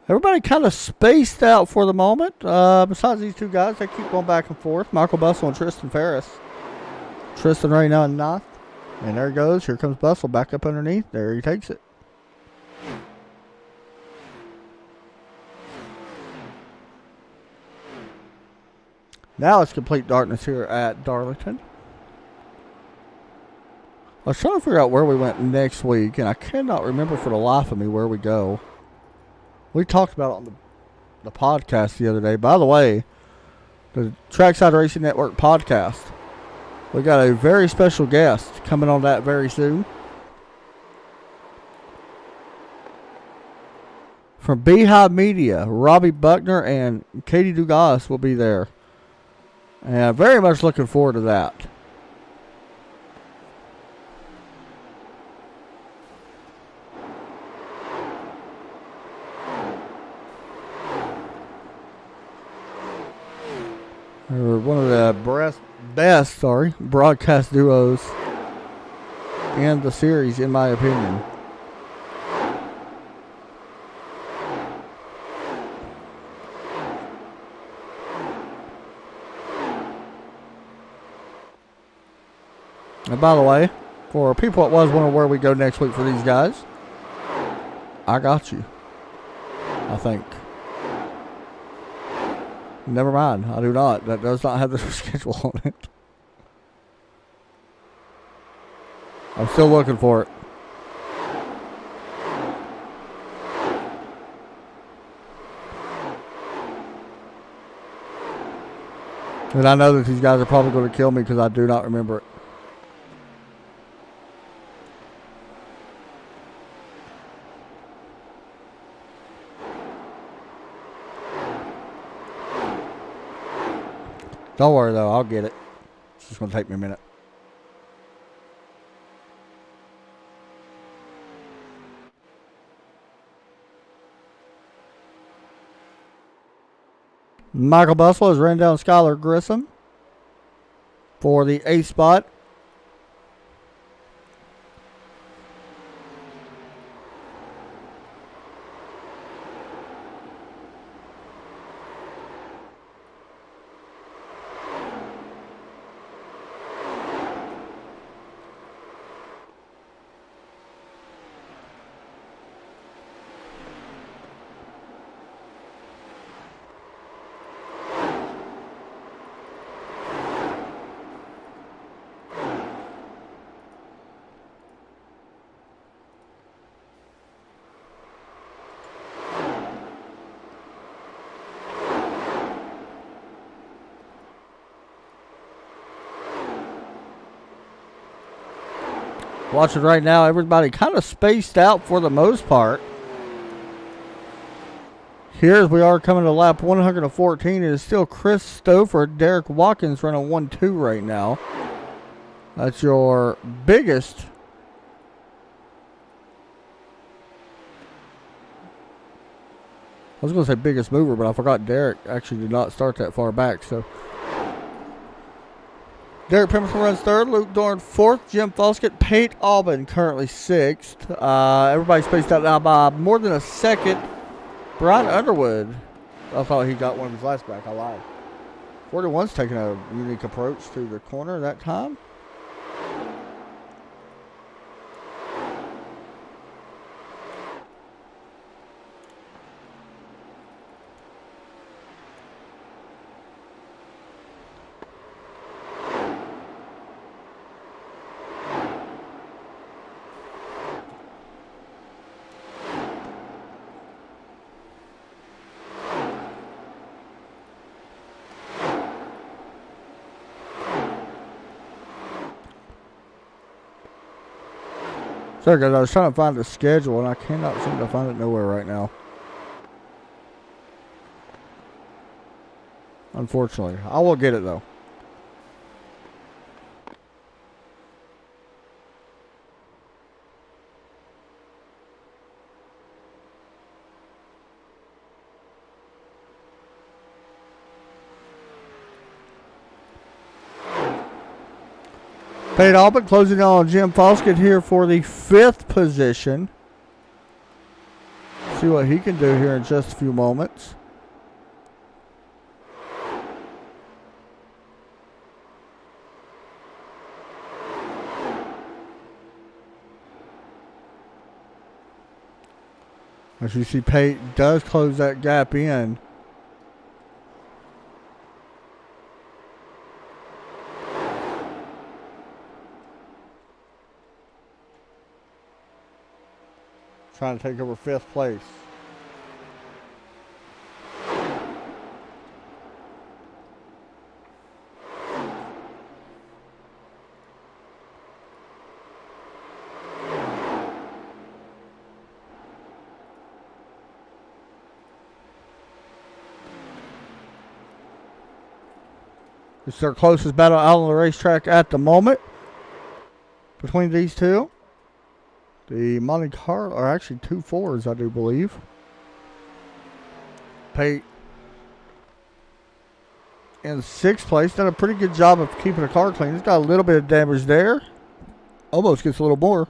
Everybody kind of spaced out for the moment. Besides these two guys, they keep going back and forth. Michael Bustle and Tristan Ferris. Tristan right now in 9th. And there he goes. Here comes Bustle back up underneath. There he takes it. Now it's complete darkness here at Darlington. I was trying to figure out where we went next week, and I cannot remember for the life of me where we go. We talked about it on the podcast the other day. By the way, the Trackside Racing Network podcast, we got a very special guest coming on that very soon. From Beehive Media, Robbie Buckner and Katie Dugas will be there. And I'm very much looking forward to that. One of the best broadcast duos in the series, in my opinion. And by the way, for people that was wondering where we go next week for these guys, I got you. I think. Never mind. I do not. That does not have the schedule on it. I'm still looking for it. And I know that these guys are probably going to kill me because I do not remember it. Don't worry, though. I'll get it. It's just going to take me a minute. Michael Bustle has ran down Skylar Grissom for the 8th spot. Watching right now, everybody kind of spaced out for the most part. Here as we are coming to lap 114, it is still Chris Stouffer, Derek Watkins running 1-2 right now. That's your biggest. I was going to say biggest mover, but I forgot Derek actually did not start that far back, so. Derek Pemberton runs 3rd, Luke Dorn 4th, Jim Foskett, Pate Albin currently 6th. Everybody spaced out now by more than a second. Brian Underwood I thought he got one of his last back. I lied. 41's taking a unique approach to the corner that time. Sorry guys, I was trying to find the schedule and I cannot seem to find it nowhere right now. Unfortunately. I will get it though. Peyton Albert closing on Jim Foskett here for the 5th position. See what he can do here in just a few moments. As you see, Peyton does close that gap in. Trying to take over 5th place. It's their closest battle out on the racetrack at the moment between these two. The Monte Carlo are actually 2 4s, I do believe. Pate in 6th place. Done a pretty good job of keeping the car clean. He's got a little bit of damage there. Almost gets a little more.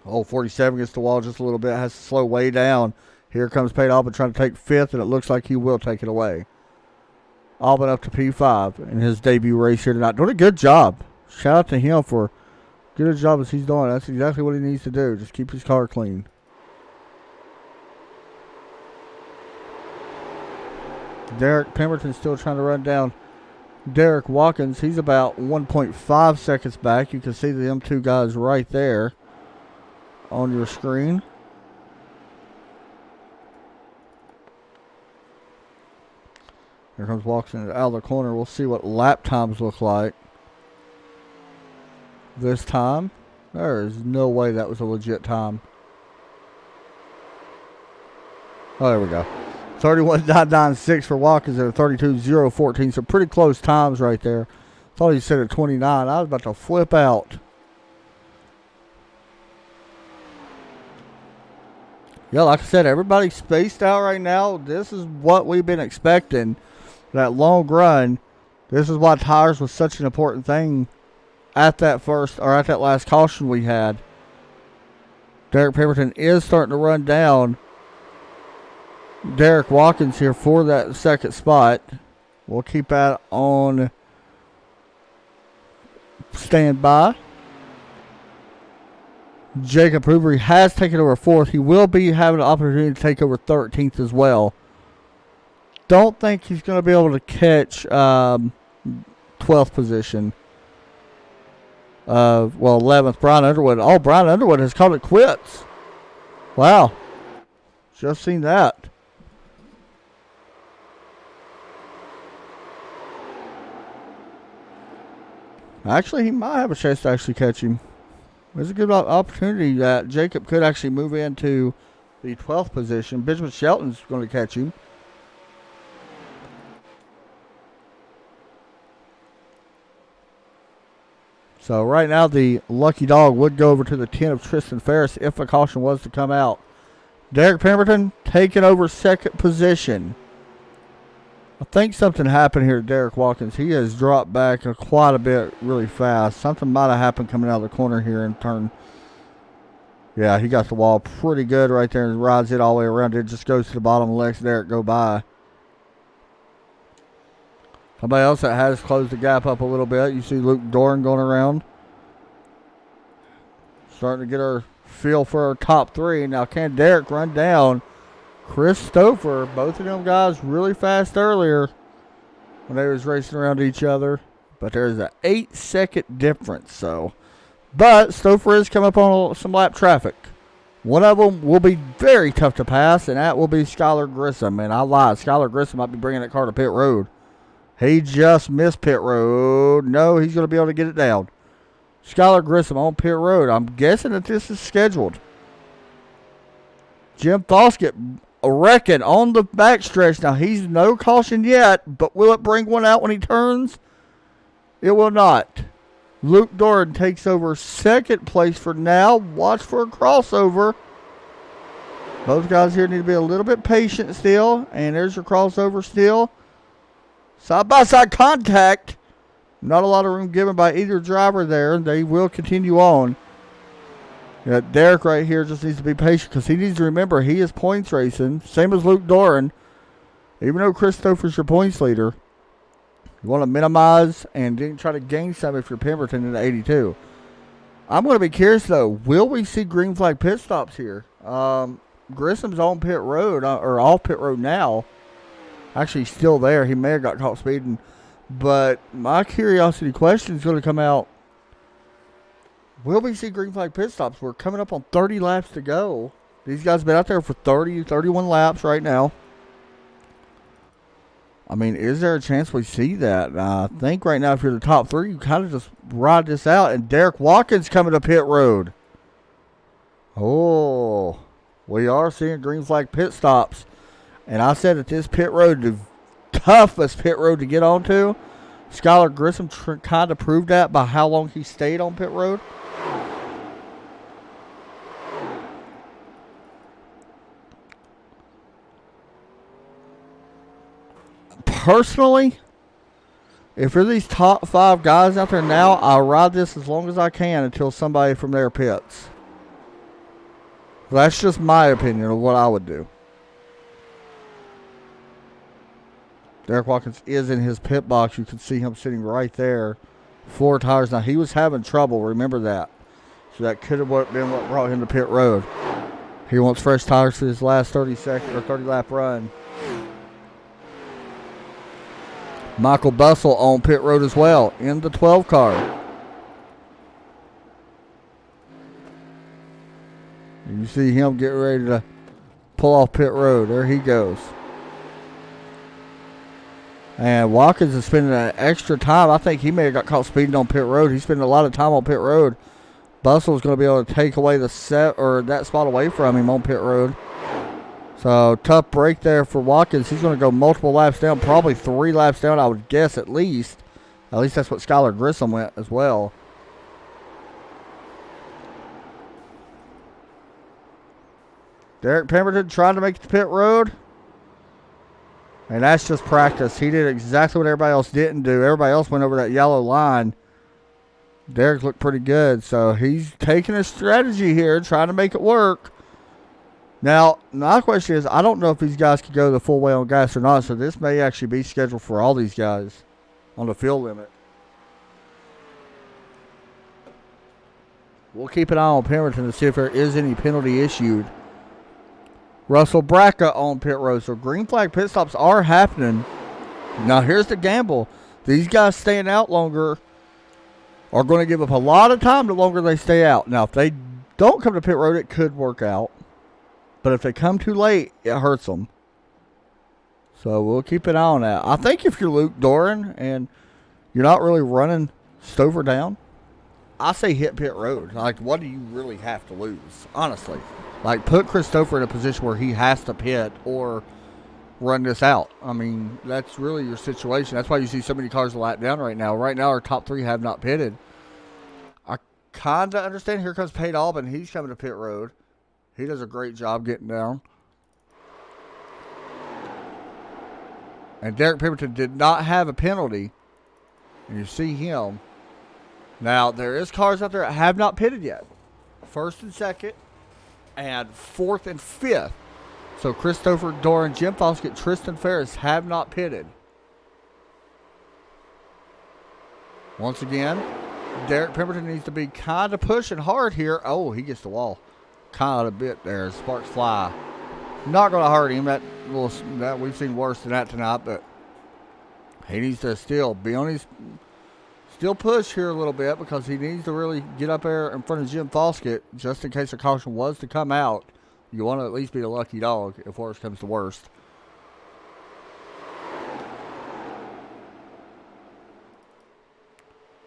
Oh, 47 gets the wall just a little bit. Has to slow way down. Here comes Pate Albin trying to take 5th, and it looks like he will take it away. Albin up to P5 in his debut race here tonight. Doing a good job. Shout out to him for good a job as he's doing. That's exactly what he needs to do. Just keep his car clean. Derek Pemberton still trying to run down Derek Watkins. He's about 1.5 seconds back. You can see them two guys right there on your screen. Here comes Watkins out of the corner. We'll see what lap times look like. This time, there is no way that was a legit time. Oh, there we go. 31.996 for Watkins and 32.014. So pretty close times right there. Thought he said at 29. I was about to flip out. Yeah, like I said, everybody's spaced out right now. This is what we've been expecting. That long run. This is why tires was such an important thing at that first, or at that last caution we had. Derek Pemberton is starting to run down Derek Watkins here for that 2nd spot. We'll keep that on standby. Jacob Hoover has taken over 4th. He will be having an opportunity to take over 13th as well. Don't think he's going to be able to catch 12th position. 11th, Brian Underwood. Oh, Brian Underwood has called it quits. Wow. Just seen that. Actually, he might have a chance to actually catch him. There's a good opportunity that Jacob could actually move into the 12th position. Benjamin Shelton's going to catch him. So right now the lucky dog would go over to the 10 of Tristan Ferris if a caution was to come out. Derek Pemberton taking over 2nd position. I think something happened here to Derek Watkins. He has dropped back quite a bit really fast. Something might have happened coming out of the corner here in turn. Yeah, he got the wall pretty good right there and rides it all the way around. It just goes to the bottom and lets Derek go by. Somebody else that has closed the gap up a little bit. You see Luke Doran going around. Starting to get our feel for our top three. Now, can Derek run down Chris Stouffer? Both of them guys really fast earlier when they was racing around each other. But there's an 8-second difference, so. But Stouffer is coming up on some lap traffic. One of them will be very tough to pass, and that will be Skylar Grissom. And I lied. Skylar Grissom might be bringing that car to pit road. He just missed pit road. No, he's going to be able to get it down. Skylar Grissom on pit road. I'm guessing that this is scheduled. Jim Foskett wrecking on the backstretch. Now, he's no caution yet, but will it bring one out when he turns? It will not. Luke Doran takes over second place for now. Watch for a crossover. Both guys here need to be a little bit patient still. And there's your crossover still. Side-by-side contact. Not a lot of room given by either driver there. They will continue on. Yeah, Derek right here just needs to be patient because he needs to remember he is points racing. Same as Luke Doran. Even though Christopher's your points leader, you want to minimize and then try to gain some if you're Pemberton in the 82. I'm going to be curious, though. Will we see green flag pit stops here? Grissom's on pit road, or off pit road now. Actually, still there. He may have got caught speeding. But my curiosity question is going to come out. Will we see green flag pit stops? We're coming up on 30 laps to go. These guys have been out there for 30, 31 laps right now. I mean, is there a chance we see that? I think right now if you're the top three, you kind of just ride this out. And Derek Watkins coming to pit road. Oh, we are seeing green flag pit stops. And I said that this pit road, the toughest pit road to get onto. Skylar Grissom kind of proved that by how long he stayed on pit road. Personally, if you're these top 5 guys out there now, I'll ride this as long as I can until somebody from their pits. That's just my opinion of what I would do. Derek Watkins is in his pit box. You can see him sitting right there. 4 tires. Now, he was having trouble. Remember that. So that could have been what brought him to pit road. He wants fresh tires for his last 30 lap run. Michael Bussell on pit road as well in the 12 car. You see him getting ready to pull off pit road. There he goes. And Watkins is spending an extra time. I think he may have got caught speeding on pit road. He's spending a lot of time on pit road. Bussell's going to be able to take away that spot away from him on pit road. So, tough break there for Watkins. He's going to go multiple laps down, probably 3 laps down, I would guess at least. At least that's what Skylar Grissom went as well. Derek Pemberton trying to make it to pit road. And that's just practice. He did exactly what everybody else didn't do. Everybody else went over that yellow line. Derek looked pretty good. So, he's taking a strategy here, trying to make it work. Now, my question is, I don't know if these guys could go the full way on gas or not, so this may actually be scheduled for all these guys on the field limit. We'll keep an eye on Pemberton to see if there is any penalty issued. Russell Bracca on pit road, so green flag pit stops are happening. Now, here's the gamble. These guys staying out longer are going to give up a lot of time the longer they stay out. Now, if they don't come to pit road, it could work out. But if they come too late, it hurts them. So we'll keep an eye on that. I think if you're Luke Doran and you're not really running Stouffer down, I say hit pit road. Like, what do you really have to lose, honestly? Like, put Chris Stouffer in a position where he has to pit or run this out. I mean, that's really your situation. That's why you see so many cars a lap down right now. Right now, our top 3 have not pitted. I kind of understand. Here comes Pate Albin. He's coming to pit road. He does a great job getting down. And Derek Pemberton did not have a penalty. And you see him. Now, there is cars out there that have not pitted yet. First and second. and 4th and 5th. So Christopher Doran, Jim Foskett, Tristan Ferris have not pitted. Once again, Derek Pemberton needs to be kind of pushing hard here. Oh, he gets the wall. Kind of a bit there. Sparks fly. Not going to hurt him. That we've seen worse than that tonight, but he needs to still be on his still push here a little bit because he needs to really get up there in front of Jim Foskett just in case a caution was to come out. You want to at least be the lucky dog if worst comes to worst.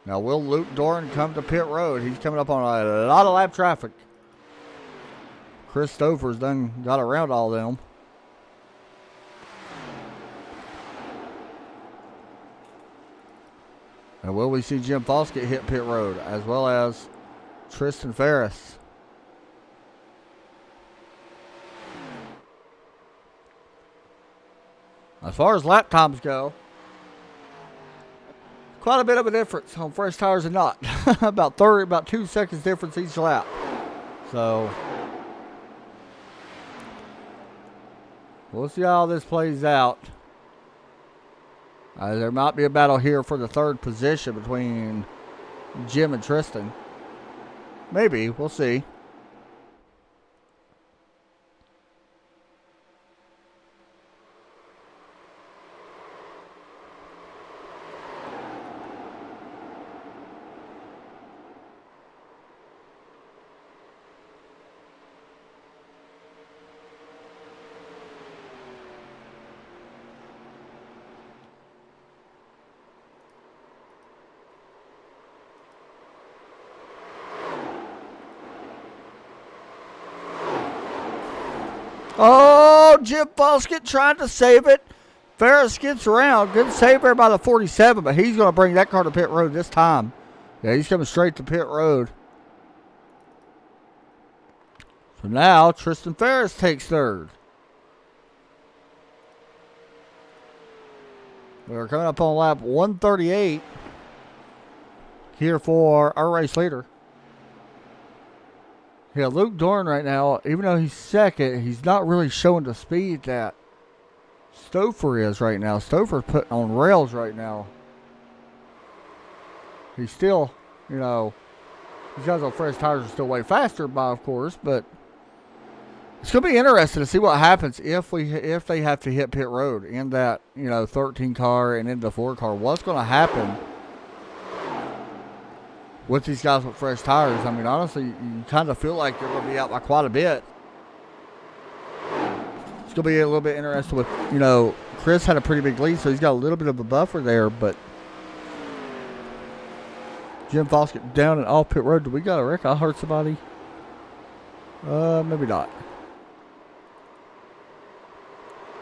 Now, will Luke Doran come to pit road? He's coming up on a lot of lap traffic. Chris Stouffer's done got around all them. And will we see Jim Foskett hit pit road as well as Tristan Ferris? As far as lap times go, quite a bit of a difference on fresh tires and not. about 2 seconds difference each lap. So we'll see how this plays out. There might be a battle here for the 3rd position between Jim and Tristan. Maybe. We'll see. Oh, Jim Foskett trying to save it. Ferris gets around. Good save there by the 47, but he's going to bring that car to pit road this time. Yeah, he's coming straight to pit road. So now Tristan Ferris takes 3rd. We're coming up on lap 138 here for our race leader. Yeah, Luke Doran right now, even though he's 2nd, he's not really showing the speed that Stouffer is right now. Stouffer's putting on rails right now. He's still, these guys on fresh tires are still way faster by, of course, but it's going to be interesting to see what happens if they have to hit pit road in that, 13 car and in the 4 car. What's going to happen with these guys with fresh tires? I mean, honestly, you kind of feel like they're going to be out by quite a bit. It's going to be a little bit interesting with, Chris had a pretty big lead, so he's got a little bit of a buffer there, but Jim Foskett down and off pit road. Do we got a wreck? I heard somebody. Maybe not.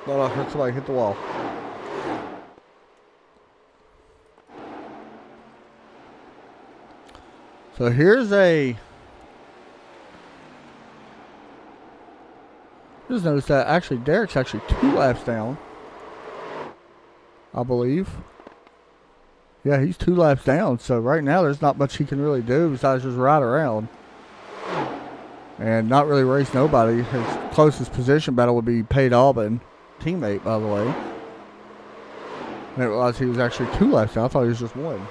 Thought I heard somebody hit the wall. So here's just notice that actually Derek's actually 2 laps down, I believe. Yeah, he's 2 laps down. So right now there's not much he can really do besides just ride around and not really race nobody. His closest position battle would be Pate Albin, teammate, by the way. I didn't realize he was actually 2 laps down. I thought he was just 1.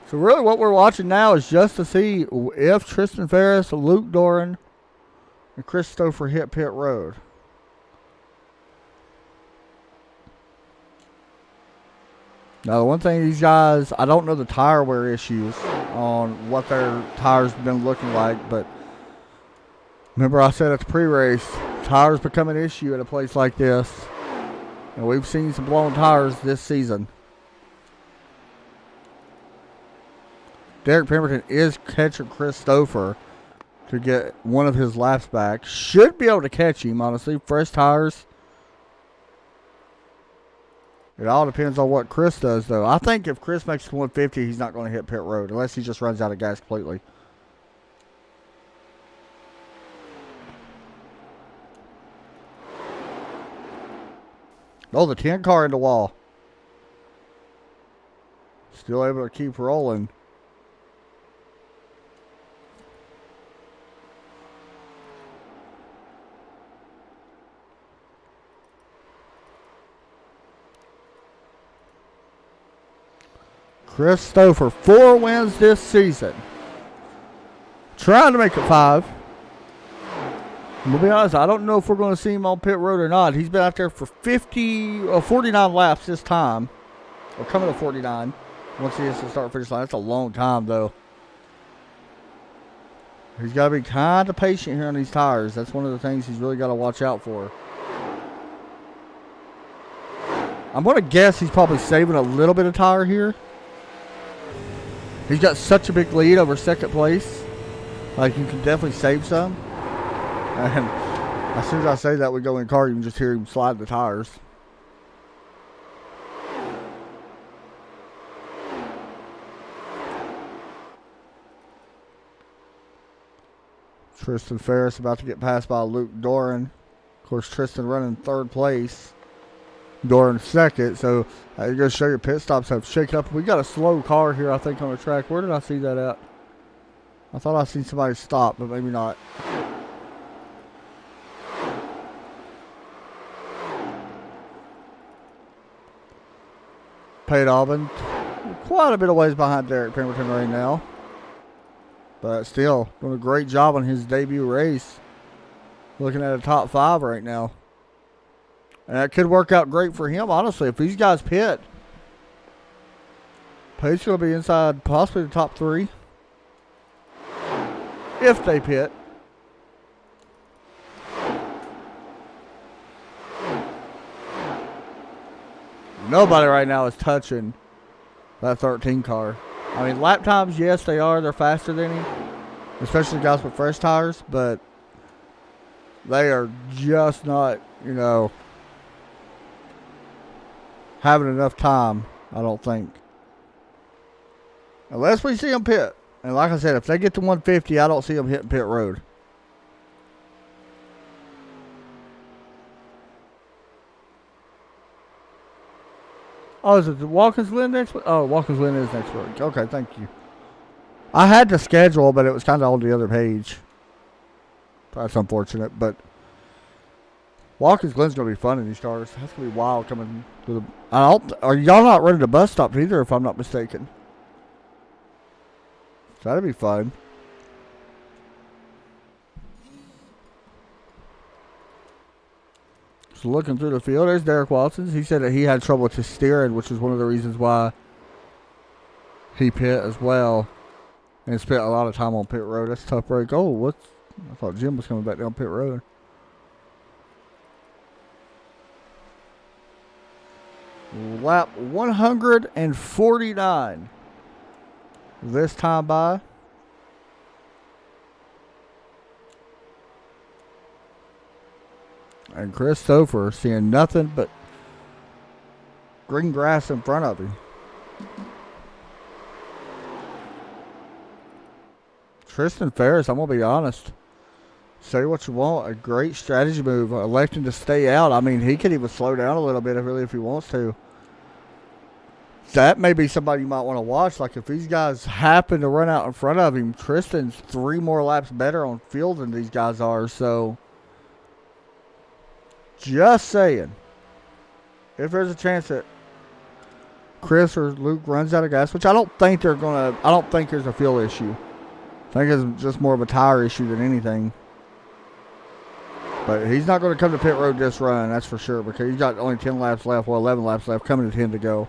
So really what we're watching now is just to see if Tristan Ferris, Luke Doran, and Chris Stouffer hit pit road. Now, the one thing these guys, I don't know the tire wear issues on what their tires have been looking like, but remember I said at the pre-race, tires become an issue at a place like this. And we've seen some blown tires this season. Derek Pemberton is catching Chris Stouffer to get one of his laps back. Should be able to catch him, honestly. Fresh tires. It all depends on what Chris does, though. I think if Chris makes it to 150, he's not going to hit pit road unless he just runs out of gas completely. Oh, the 10 car in the wall. Still able to keep rolling. Chris Stouffer, 4 wins this season. Trying to make it 5. I'm going to be honest, I don't know if we're going to see him on pit road or not. He's been out there for 49 laps this time. Or coming to 49. Once he hits the start finish line. That's a long time, though. He's got to be kind of patient here on these tires. That's one of the things he's really got to watch out for. I'm going to guess he's probably saving a little bit of tire here. He's got such a big lead over second place. Like, you can definitely save some. And as soon as I say that, we go in the car, you can just hear him slide the tires. Tristan Ferris about to get passed by Luke Doran. Of course, Tristan running 3rd place. Doran 2nd. So, you're going to show your pit stops have shaken up. We got a slow car here, I think, on the track. Where did I see that at? I thought I seen somebody stop, but maybe not. Pate Albin, quite a bit of ways behind Derek Pemberton right now. But still, doing a great job on his debut race. Looking at a top 5 right now. And that could work out great for him, honestly. If these guys pit, Pate's going to be inside possibly the top 3. If they pit. Nobody right now is touching that 13 car. I mean, lap times, yes, they are. They're faster than him. Especially guys with fresh tires. But they are just not, you know, having enough time, I don't think. Unless we see them pit. And like I said, if they get to 150, I don't see them hitting pit road. Oh, is it the Watkins Glen next week? Oh, Watkins Glen is next week. Okay, thank you. I had the schedule, but it was kind of on the other page. That's unfortunate, but Watkins Glen's going to be fun in these cars. That's going to be wild coming to the... Are y'all not running the bus stop either, if I'm not mistaken? So that'd be fun. So looking through the field, there's Derek Watson. He said that he had trouble with his steering, which is one of the reasons why he pit as well. And spent a lot of time on pit road. That's a tough break. Oh, what's... I thought Jim was coming back down pit road. Lap 149. This time by. And Chris Stouffer seeing nothing but green grass in front of him. Tristan Ferris, I'm going to be honest. Say what you want. A great strategy move. Electing to stay out. I mean, he could even slow down a little bit if he wants to. That may be somebody you might want to watch. Like, if these guys happen to run out in front of him, Tristan's 3 more laps better on field than these guys are. So, just saying. If there's a chance that Chris or Luke runs out of gas, which I don't think they're going to, I don't think there's a fuel issue. I think it's just more of a tire issue than anything. But he's not going to come to pit road this run, that's for sure, because he's got only 10 laps left, well, 11 laps left, coming to 10 to go.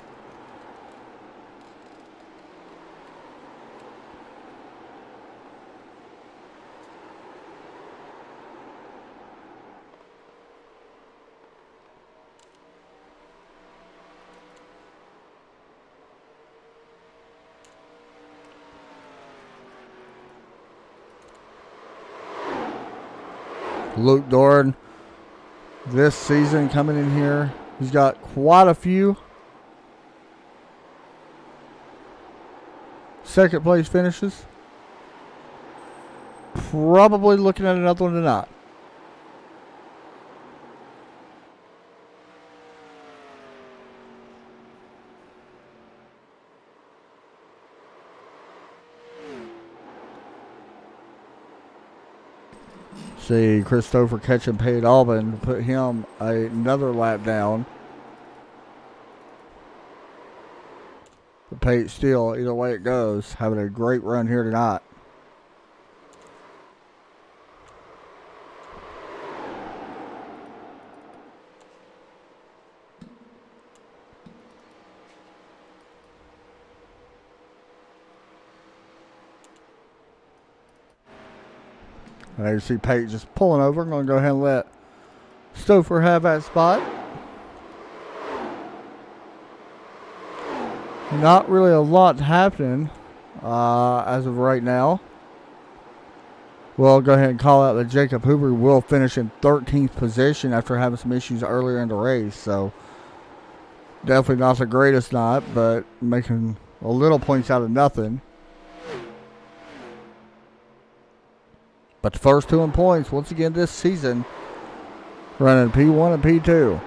Luke Doran this season coming in here. He's got quite a few second place finishes. Probably looking at another one tonight. See Christopher catching Pate Albin, put him another lap down. But Pate still, either way it goes, having a great run here tonight. And there you see Pate just pulling over. I'm going to go ahead and let Stouffer have that spot. Not really a lot happening as of right now. We'll go ahead and call out that Jacob Huber will finish in 13th position after having some issues earlier in the race. So definitely not the greatest night, but making a little points out of nothing. But the first 2 in points, once again this season, running P1 and P2.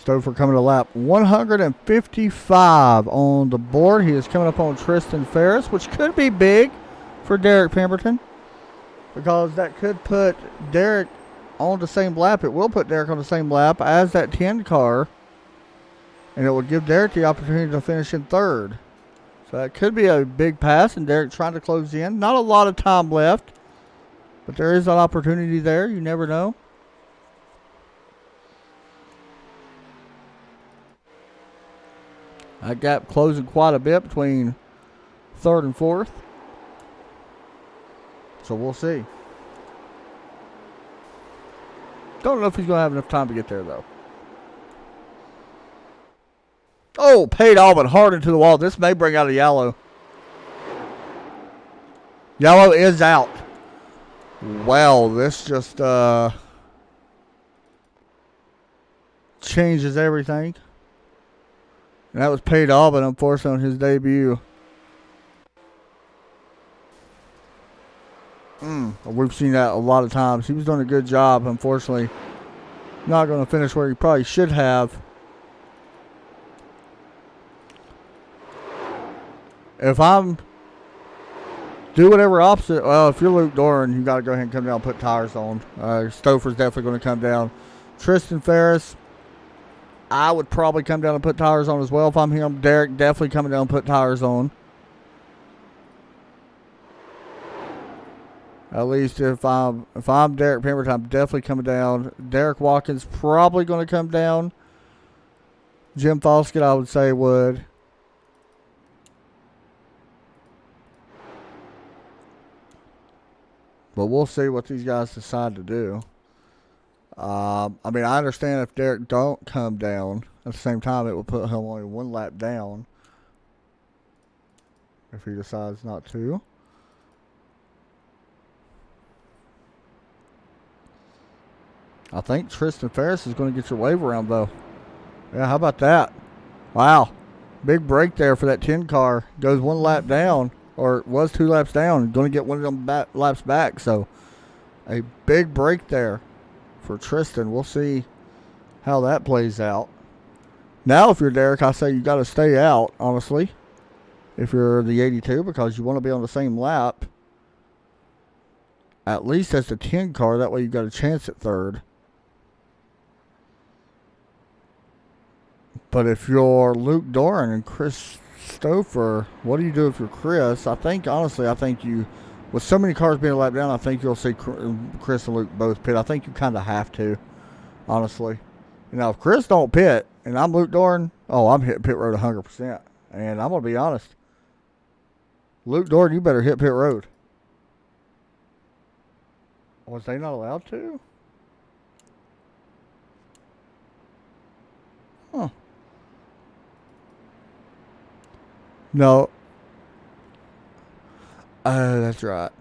Stouffer coming to lap 155 on the board. He is coming up on Tristan Ferris, which could be big for Derek Pemberton because that could put Derek on the same lap. It will put Derek on the same lap as that 10 car, and it will give Derek the opportunity to finish in 3rd. So that could be a big pass, and Derek trying to close in. Not a lot of time left, but there is an opportunity there. You never know. That gap closing quite a bit between 3rd and 4th. So we'll see. Don't know if he's going to have enough time to get there, though. Oh, Pate Albin hard into the wall. This may bring out a yellow. Yellow is out. Well, this just changes everything. And that was Pate Albin, unfortunately, on his debut. We've seen that a lot of times. He was doing a good job, unfortunately. Not going to finish where he probably should have. If I'm do whatever opposite, well, if you're Luke Doran, you got to go ahead and come down and put tires on. Stouffer's definitely going to come down. Tristan Ferris, I would probably come down and put tires on as well if I'm him. Derek definitely coming down and put tires on. At least if I'm Derek Pemberton, I'm definitely coming down. Derek Watkins probably going to come down. Jim Foskett, I would say, would. But we'll see what these guys decide to do. I mean, I understand if Derek don't come down. At the same time, it will put him only 1 lap down if he decides not to. I think Tristan Ferris is going to get your wave around, though. Yeah, how about that? Wow. Big break there for that 10 car. Goes 1 lap down, or was 2 laps down. Going to get one of them laps back. So, a big break there for Tristan. We'll see how that plays out. Now, if you're Derek, I say you got to stay out, honestly, if you're the 82, because you want to be on the same lap, at least as the 10 car. That way you got a chance at 3rd. But if you're Luke Doran and Chris Stouffer, what do you do if you're Chris? I think, honestly, you, with so many cars being a lap down, I think you'll see Chris and Luke both pit. I think you kind of have to, honestly. Now, if Chris don't pit, and I'm Luke Doran, I'm hitting pit road 100%. And I'm going to be honest. Luke Doran, you better hit pit road. Was they not allowed to? Huh. No. That's right.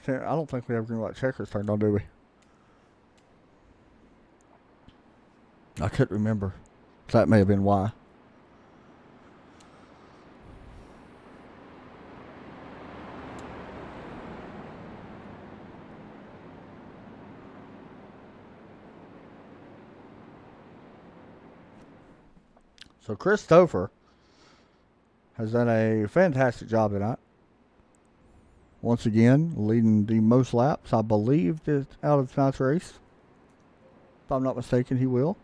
I don't think we have green light checkers turned on, do we? I couldn't remember. That may have been why. So Christopher has done a fantastic job tonight. Once again, leading the most laps, I believe, out of tonight's race. If I'm not mistaken, he will.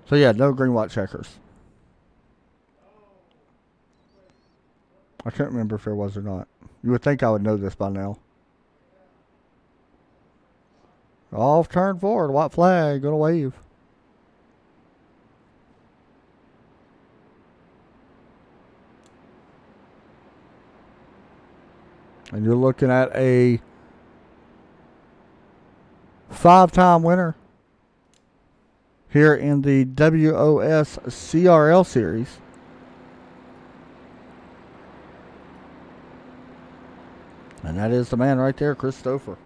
So, yeah, no green, white checkers. I can't remember if there was or not. You would think I would know this by now. Off turn forward, white flag, gonna wave. And you're looking at a 5-time winner here in the WOSCRL series. And that is the man right there, Christopher.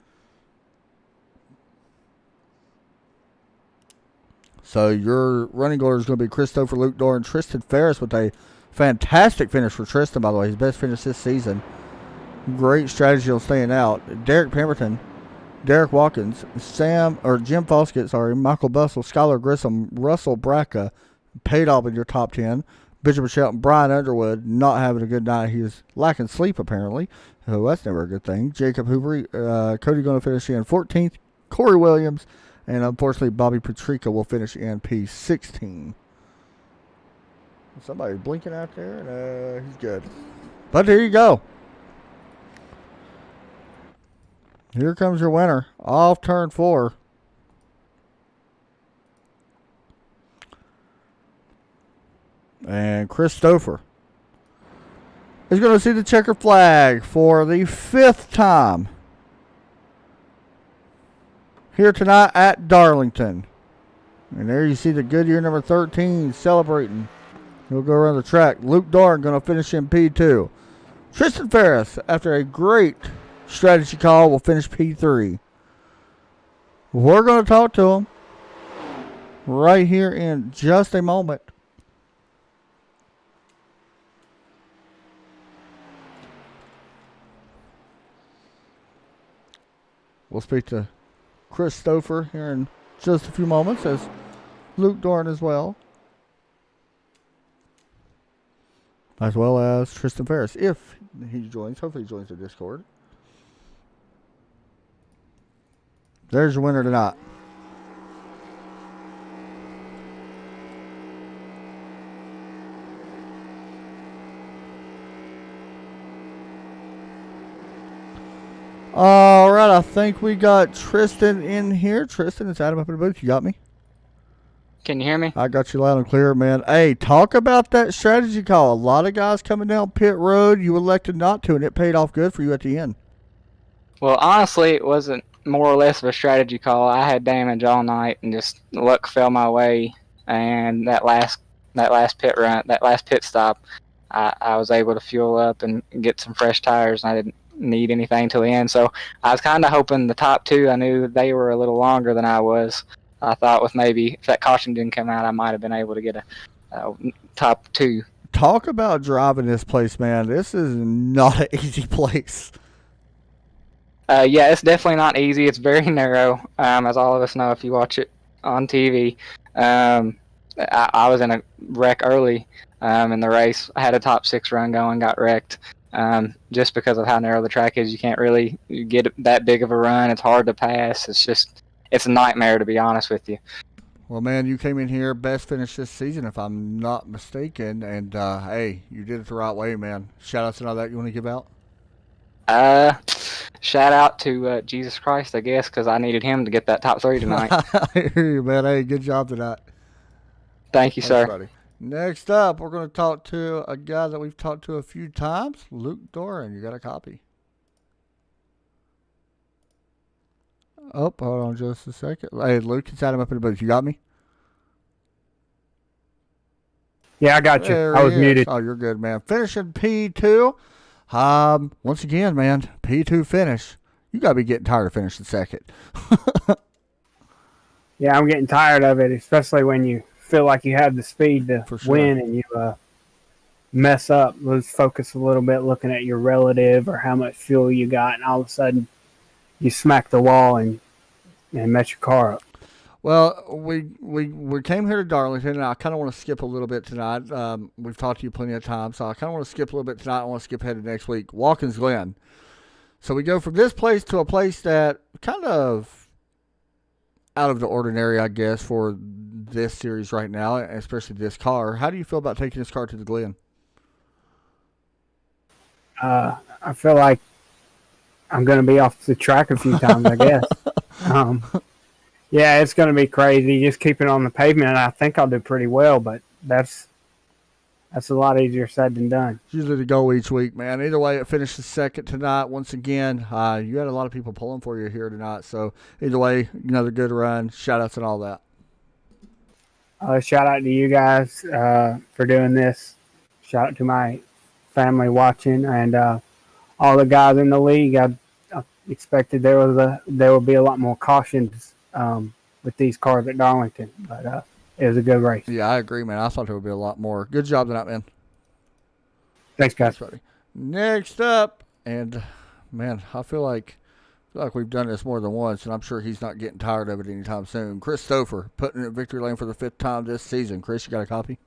So your running order is going to be Christopher, Luke Dorr, and Tristan Ferris with a fantastic finish for Tristan, by the way. His best finish this season. Great strategy on staying out. Derek Pemberton, Derek Watkins, Jim Foskett, Michael Bussell, Skylar Grissom, Russell Bracca paid off in your top 10. Bishop Shelton, Brian Underwood not having a good night. He is lacking sleep apparently. So that's never a good thing. Jacob Hoover, Cody going to finish in 14th. Corey Williams, and unfortunately Bobby Patrica will finish in P16. Somebody's blinking out there, and he's good. But here you go. Here comes your winner off turn 4. And Christopher is going to see the checker flag for the 5th time here tonight at Darlington. And there you see the Goodyear number 13 celebrating. He'll go around the track. Luke Dorn going to finish in P2. Tristan Ferris, after a great strategy call, will finish P3. We're going to talk to him right here in just a moment. We'll speak to Christopher here in just a few moments, as Luke Dorn as well. As well as Tristan Ferris, if he joins. Hopefully he joins the Discord. There's your winner tonight. All right, I think we got Tristan in here. Tristan, it's Adam up in the booth. You got me? Can you hear me? I got you loud and clear, man. Hey, talk about that strategy call. A lot of guys coming down pit road. You elected not to, and it paid off good for you at the end. Well, honestly, it wasn't more or less of a strategy call. I had damage all night, and just luck fell my way. And that last pit stop, I was able to fuel up and get some fresh tires. And I didn't need anything till the end. So I was kind of hoping the top 2. I knew they were a little longer than I was. I thought with maybe if that caution didn't come out, I might have been able to get a top 2. Talk about driving this place, man. This is not an easy place. Yeah, it's definitely not easy. It's very narrow, as all of us know if you watch it on TV. I was in a wreck early in the race. I had a top 6 run going, got wrecked. Just because of how narrow the track is, you can't really get that big of a run. It's hard to pass. It's a nightmare, to be honest with you. Well, man, you came in here best finish this season, if I'm not mistaken, and hey, you did it the right way, man. Shout outs and all that you want to give out? Shout out to Jesus Christ, I guess, because I needed him to get that top 3 tonight. I hear you, man. Hey, good job tonight. Thank you, sir. Buddy. Next up, we're going to talk to a guy that we've talked to a few times, Luke Doran. You got a copy? Oh, hold on just a second. Hey, Luke, it's Adam up in the booth. You got me? Yeah, I got you. There I was muted. Oh, you're good, man. Finishing P2. Once again, man, P2 finish. You got to be getting tired of finishing second. Yeah, I'm getting tired of it, especially when you feel like you have the speed to For sure. win and you mess up, lose focus a little bit, looking at your relative or how much fuel you got, and all of a sudden you smack the wall and mess your car up. Well, we came here to Darlington, and I kind of want to skip a little bit tonight. We've talked to you plenty of times, so I kind of want to skip a little bit tonight. I want to skip ahead to next week. Watkins Glen. So we go from this place to a place that kind of out of the ordinary, I guess, for this series right now, especially this car. How do you feel about taking this car to the Glen? I feel like I'm going to be off the track a few times, I guess. Yeah, it's going to be crazy. Just keep it on the pavement. I think I'll do pretty well, but that's a lot easier said than done. It's usually the goal each week, man. Either way, it finishes second tonight. Once again, you had a lot of people pulling for you here tonight. So either way, another good run. Shout-outs and all that. Shout out to you guys for doing this. Shout out to my family watching and all the guys in the league. I expected there would be a lot more cautions with these cars at Darlington, but it was a good race. Yeah, I agree, man. I thought there would be a lot more. Good job tonight, man. Thanks, guys. Thanks, buddy. Next up, and man, I feel like we've done this more than once, and I'm sure he's not getting tired of it anytime soon. Chris Stouffer putting it in victory lane for the 5th time this season. Chris, you got a copy?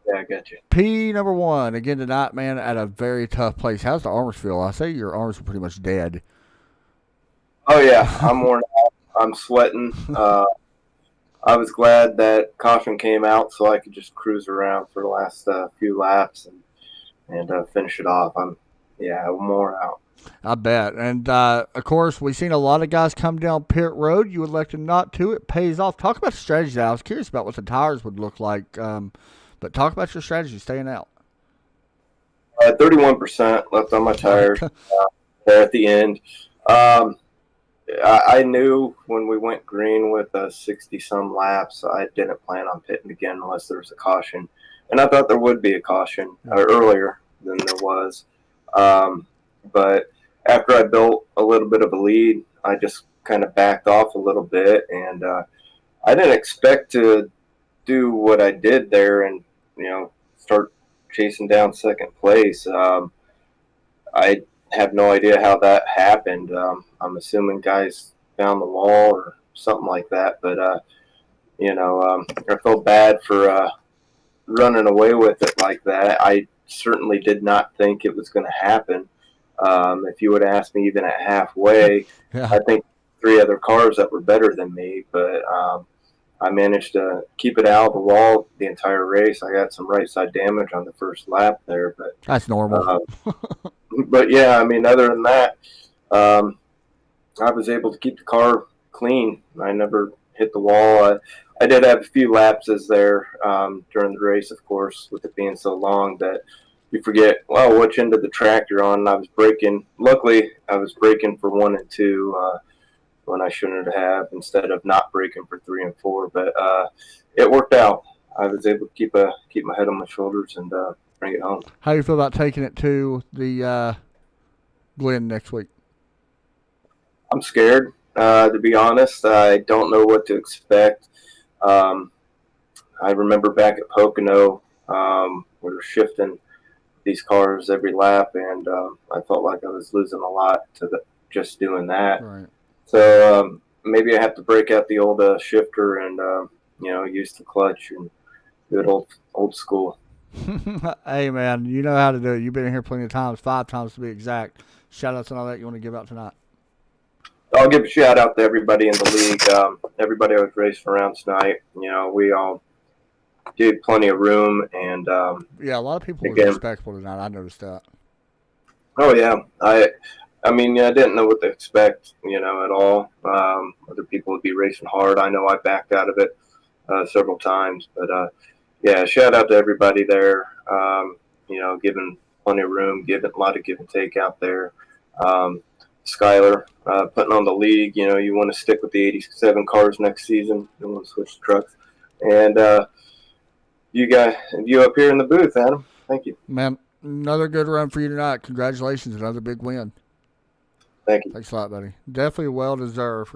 Yeah, I got you. P number 1 again tonight, man, at a very tough place. How's the arms feel? I say your arms are pretty much dead. Oh yeah, I'm worn out. I'm sweating. I was glad that caution came out so I could just cruise around for the last few laps and finish it off. I'm worn out. I bet. And, of course, we've seen a lot of guys come down pit road. You elected not to. It pays off. Talk about the strategy. I was curious about what the tires would look like, but talk about your strategy staying out. 31% left on my tires there at the end. I knew when we went green with 60-some laps, I didn't plan on pitting again unless there was a caution. And I thought there would be a caution earlier than there was. But after I built a little bit of a lead, I just kind of backed off a little bit. And I didn't expect to do what I did there and, start chasing down second place. I have no idea how that happened. I'm assuming guys found the wall or something like that. But, I felt bad for running away with it like that. I certainly did not think it was going to happen. If you would have asked me even at halfway, Yeah. I think 3 other cars that were better than me. But I managed to keep it out of the wall the entire race. I got some right side damage on the first lap there. But That's normal. But yeah, I mean, other than that, I was able to keep the car clean. I never hit the wall. I did have a few lapses there during the race, of course, with it being so long that you forget, well, which end of the track you're on. And I was braking. Luckily, I was braking for 1 and 2 when I shouldn't have, instead of not braking for 3 and 4. But it worked out. I was able to keep my head on my shoulders and bring it home. How do you feel about taking it to the Glen next week? I'm scared, to be honest. I don't know what to expect. I remember back at Pocono, we were shifting these cars every lap, and I felt like I was losing a lot to just doing that. Right. So maybe I have to break out the old shifter and use the clutch and do it old school. Hey, man, you know how to do it. You've been in here plenty of times, 5 times to be exact. Shout-outs and all that you want to give out tonight? I'll give a shout out to everybody in the league. Everybody I was racing around tonight. We all did plenty of room, and yeah, a lot of people were respectful tonight. I noticed that. Oh yeah, I mean, I didn't know what to expect, at all. Other people would be racing hard. I know I backed out of it several times, but yeah, shout out to everybody there. Giving plenty of room, a lot of give and take out there. Skyler putting on the league. You want to stick with the 87 cars next season. You don't want to switch the trucks. And you up here in the booth, Adam. Thank you. Man, another good run for you tonight. Congratulations, another big win. Thank you. Thanks a lot, buddy. Definitely well deserved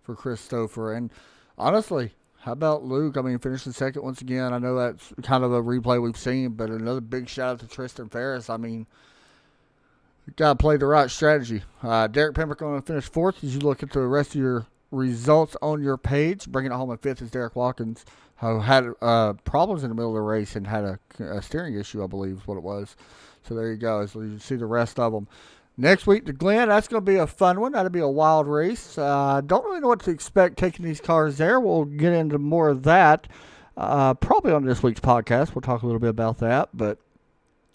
for Chris Stouffer. And honestly, How about Luke? I mean, finishing second once again. I know that's kind of a replay we've seen, but another big shout out to Tristan Ferris. I mean, you got to play the right strategy. Derek Pembroke going to finish fourth as you look at the rest of your results on your page. Bringing it home in fifth is Derek Watkins, who had problems in the middle of the race and had a steering issue, I believe is what it was. So there you go. So you see the rest of them. Next week to Glen, that's going to be a fun one. That'll be a wild race. Don't really know what to expect taking these cars there. We'll get into more of that probably on this week's podcast. We'll talk a little bit about that. But,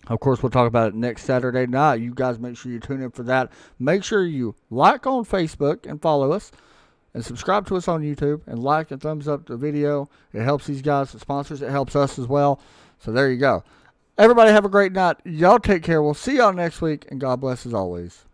of course, we'll talk about it next Saturday night. You guys make sure you tune in for that. Make sure you like on Facebook and follow us. And subscribe to us on YouTube. And like and thumbs up the video. It helps these guys, the sponsors. It helps us as well. So there you go. Everybody have a great night. Y'all take care. We'll see y'all next week, and God bless as always.